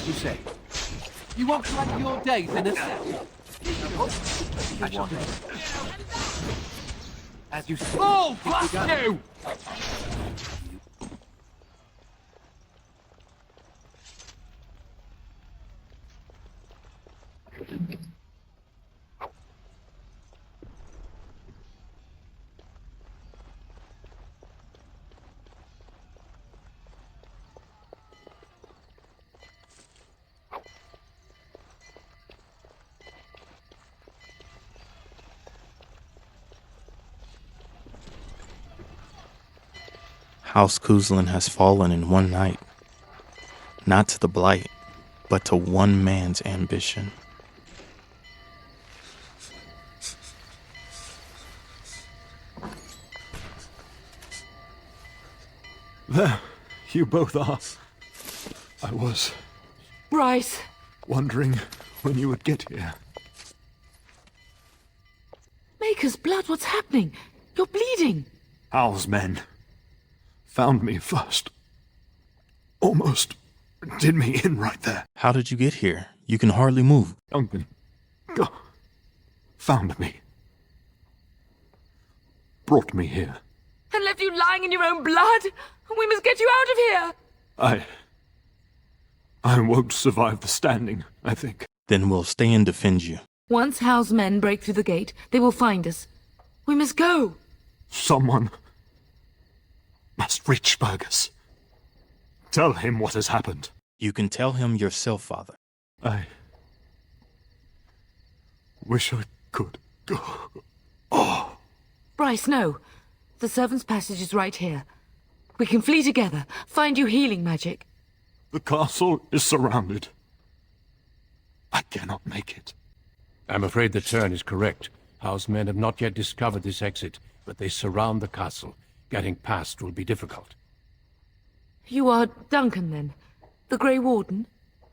You say? You won't spend your days in a cell. I shall do. As you say. Oh, blast you! House Cousland has fallen in one night, not to the blight, but to one man's ambition. There, you both are. I was Bryce! wondering when you would get here. Maker's blood, what's happening? You're bleeding. Hal's men found me first. Almost did me in right there. How did you get here? You can hardly move. Duncan, go. Found me. Brought me here. And left you lying in your own blood? We must get you out of here! I won't survive the standing, I think. Then we'll stay and defend you. Once Hal's men break through the gate, they will find us. We must go. Someone must reach Fergus. Tell him what has happened. You can tell him yourself, Father. I wish I could go. Oh! Bryce, no. The servant's passage is right here. We can flee together, find you healing magic. The castle is surrounded. I cannot make it. I'm afraid the turn is correct. House men have not yet discovered this exit, but they surround the castle. Getting past will be difficult. You are Duncan, then? The Grey Warden?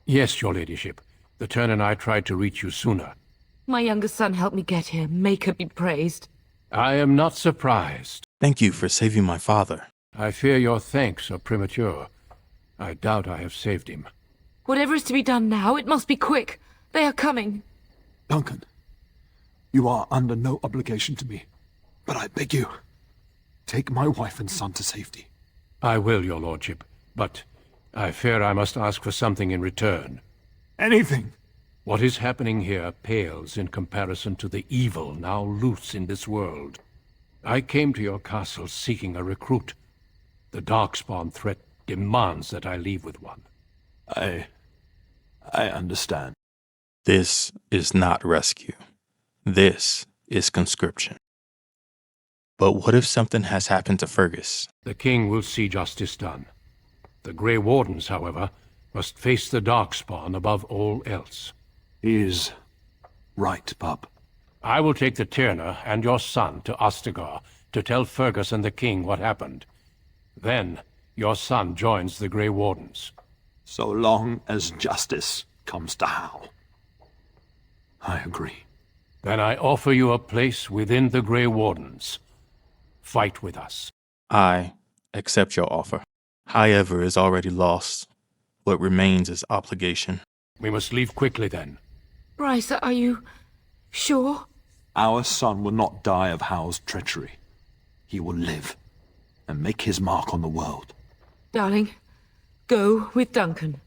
Yes, your ladyship. The turn and I tried to reach you sooner. My youngest son helped me get here. Maker be praised. I am not surprised. Thank you for saving my father. I fear your thanks are premature. I doubt I have saved him. Whatever is to be done now, it must be quick. They are coming. Duncan, you are under no obligation to me, but I beg you, take my wife and son to safety. I will, your lordship, but I fear I must ask for something in return. Anything! What is happening here pales in comparison to the evil now loose in this world. I came to your castle seeking a recruit. The Darkspawn threat demands that I leave with one. I understand. This is not rescue. This is conscription. But what if something has happened to Fergus? The king will see justice done. The Grey Wardens, however, must face the Darkspawn above all else. He is right, pup. I will take the Tyrna and your son to Ostagar to tell Fergus and the king what happened. Then, your son joins the Grey Wardens. So long as justice comes to Howe. I agree. Then I offer you a place within the Grey Wardens. Fight with us. I accept your offer. Highever is already lost. What remains is obligation. We must leave quickly then. Bryce, are you sure? Our son will not die of Howe's treachery. He will live and make his mark on the world. Darling, go with Duncan.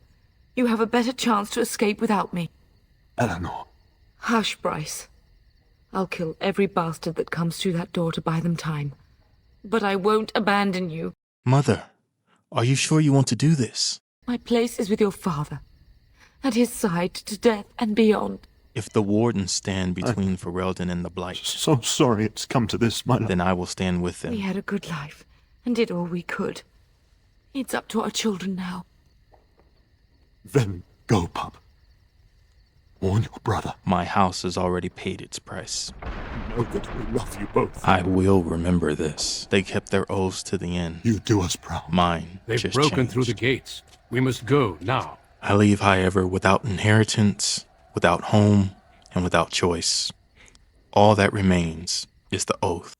You have a better chance to escape without me. Eleanor. Hush, Bryce. I'll kill every bastard that comes through that door to buy them time. But I won't abandon you. Mother, are you sure you want to do this? My place is with your father. At his side to death and beyond. If the Wardens stand between Ferelden and the Blight... So sorry it's come to this, my lord. Then I will stand with them. We had a good life, and did all we could. It's up to our children now. Then go, pup. Warn your brother. My house has already paid its price. Know that we love you both. I will remember this. They kept their oaths to the end. You do us proud. Mine They've just broken changed. through the gates. We must go now. I leave, Highever, without inheritance, without home, and without choice. All that remains is the oath.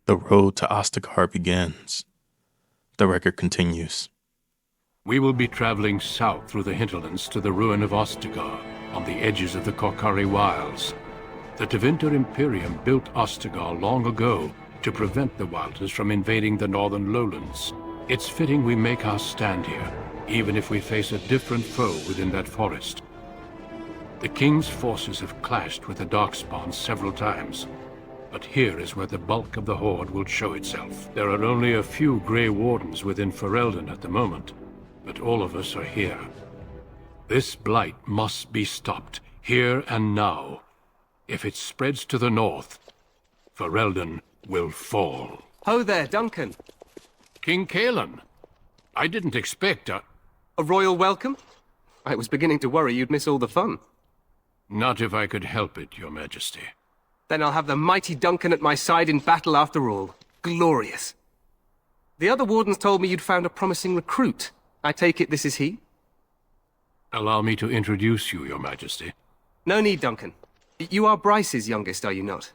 The road to Ostagar begins. The record continues. We will be traveling south through the hinterlands to the ruin of Ostagar, on the edges of the Korkari Wilds. The Tevinter Imperium built Ostagar long ago to prevent the Wilders from invading the northern lowlands. It's fitting we make our stand here, even if we face a different foe within that forest. The King's forces have clashed with the Darkspawn several times, but here is where the bulk of the Horde will show itself. There are only a few Grey Wardens within Ferelden at the moment, but all of us are here. This blight must be stopped, here and now. If it spreads to the north, Ferelden will fall. Ho there, Duncan. King Kaelan. I didn't expect a royal welcome? I was beginning to worry you'd miss all the fun. Not if I could help it, Your Majesty. Then I'll have the mighty Duncan at my side in battle after all. Glorious. The other wardens told me you'd found a promising recruit. I take it this is he? Allow me to introduce you, Your Majesty. No need, Duncan. You are Bryce's youngest, are you not?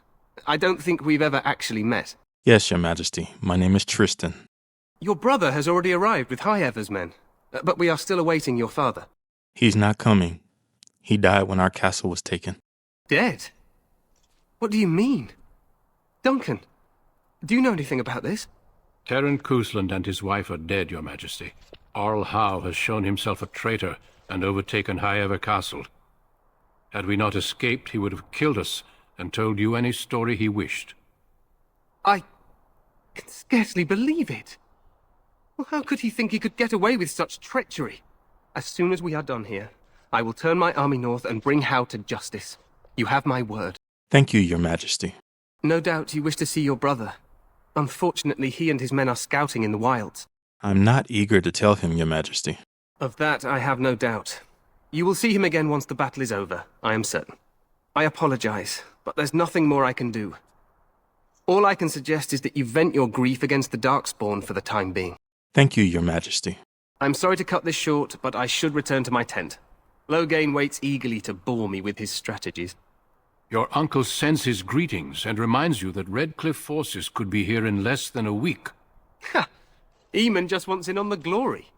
I don't think we've ever actually met. Yes, Your Majesty. My name is Trystan. Your brother has already arrived with Highever's men, but we are still awaiting your father. He's not coming. He died when our castle was taken. Dead? What do you mean? Duncan, do you know anything about this? Trystan Cousland and his wife are dead, Your Majesty. Arl Howe has shown himself a traitor and overtaken Highever Castle. Had we not escaped, he would have killed us and told you any story he wished. I can scarcely believe it. Well, how could he think he could get away with such treachery? As soon as we are done here, I will turn my army north and bring Howe to justice. You have my word. Thank you, Your Majesty. No doubt you wish to see your brother. Unfortunately, he and his men are scouting in the wilds. I'm not eager to tell him, Your Majesty. Of that, I have no doubt. You will see him again once the battle is over, I am certain. I apologize, but there's nothing more I can do. All I can suggest is that you vent your grief against the Darkspawn for the time being. Thank you, Your Majesty. I'm sorry to cut this short, but I should return to my tent. Loghain waits eagerly to bore me with his strategies. Your uncle sends his greetings and reminds you that Redcliffe forces could be here in less than a week. Ha! Eamon just wants in on the glory.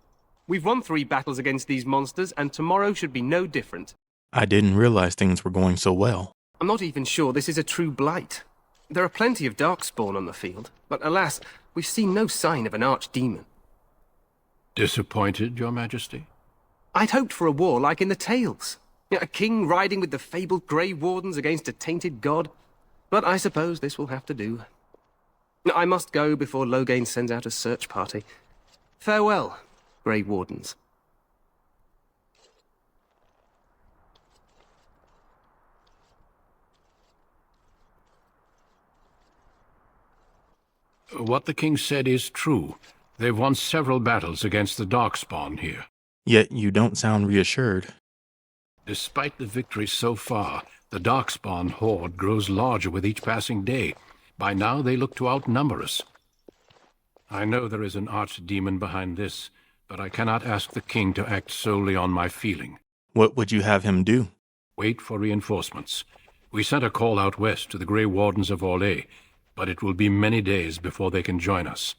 We've won 3 battles against these monsters, and tomorrow should be no different. I didn't realize things were going so well. I'm not even sure this is a true blight. There are plenty of Darkspawn on the field, but alas, we've seen no sign of an archdemon. Disappointed, Your Majesty? I'd hoped for a war like in the tales. A king riding with the fabled Grey Wardens against a tainted god. But I suppose this will have to do. I must go before Loghain sends out a search party. Farewell, Grey Wardens. What the king said is true. They've won several battles against the Darkspawn here. Yet you don't sound reassured. Despite the victory so far, the Darkspawn horde grows larger with each passing day. By now they look to outnumber us. I know there is an archdemon behind this, but I cannot ask the king to act solely on my feeling. What would you have him do? Wait for reinforcements. We sent a call out west to the Grey Wardens of Orlais. but it will be many days before they can join us.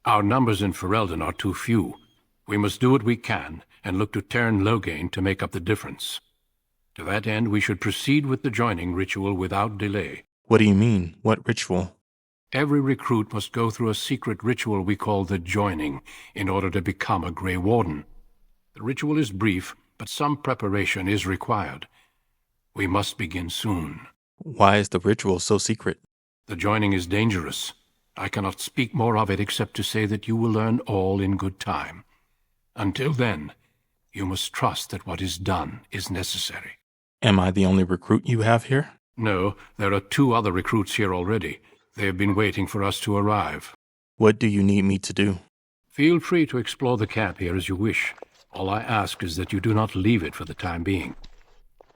Our numbers in Ferelden are too few. We must do what we can, and look to Teyrn Loghain to make up the difference. To that end, we should proceed with the joining ritual without delay. What do you mean? What ritual? Every recruit must go through a secret ritual we call the joining, in order to become a Grey Warden. The ritual is brief, but some preparation is required. We must begin soon. Why is the ritual so secret? The joining is dangerous. I cannot speak more of it except to say that you will learn all in good time. Until then, you must trust that what is done is necessary. Am I the only recruit you have here? No, there are 2 other recruits here already. They have been waiting for us to arrive. What do you need me to do? Feel free to explore the camp here as you wish. All I ask is that you do not leave it for the time being.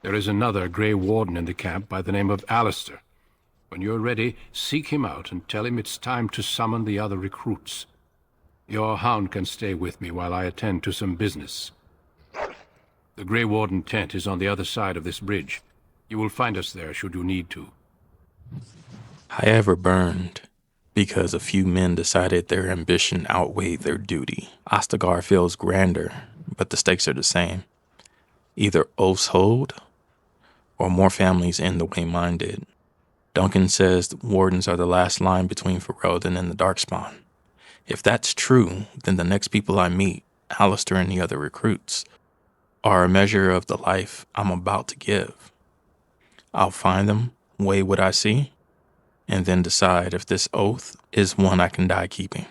There is another Grey Warden in the camp by the name of Alistair. When you're ready, seek him out and tell him it's time to summon the other recruits. Your hound can stay with me while I attend to some business. The Grey Warden tent is on the other side of this bridge. You will find us there should you need to. Highever burned because a few men decided their ambition outweighed their duty. Ostagar feels grander, but the stakes are the same. Either oaths hold, or more families end the way mine did. Duncan says the wardens are the last line between Ferelden and the Darkspawn. If that's true, then the next people I meet, Alistair and the other recruits, are a measure of the life I'm about to give. I'll find them, weigh what I see, and then decide if this oath is one I can die keeping.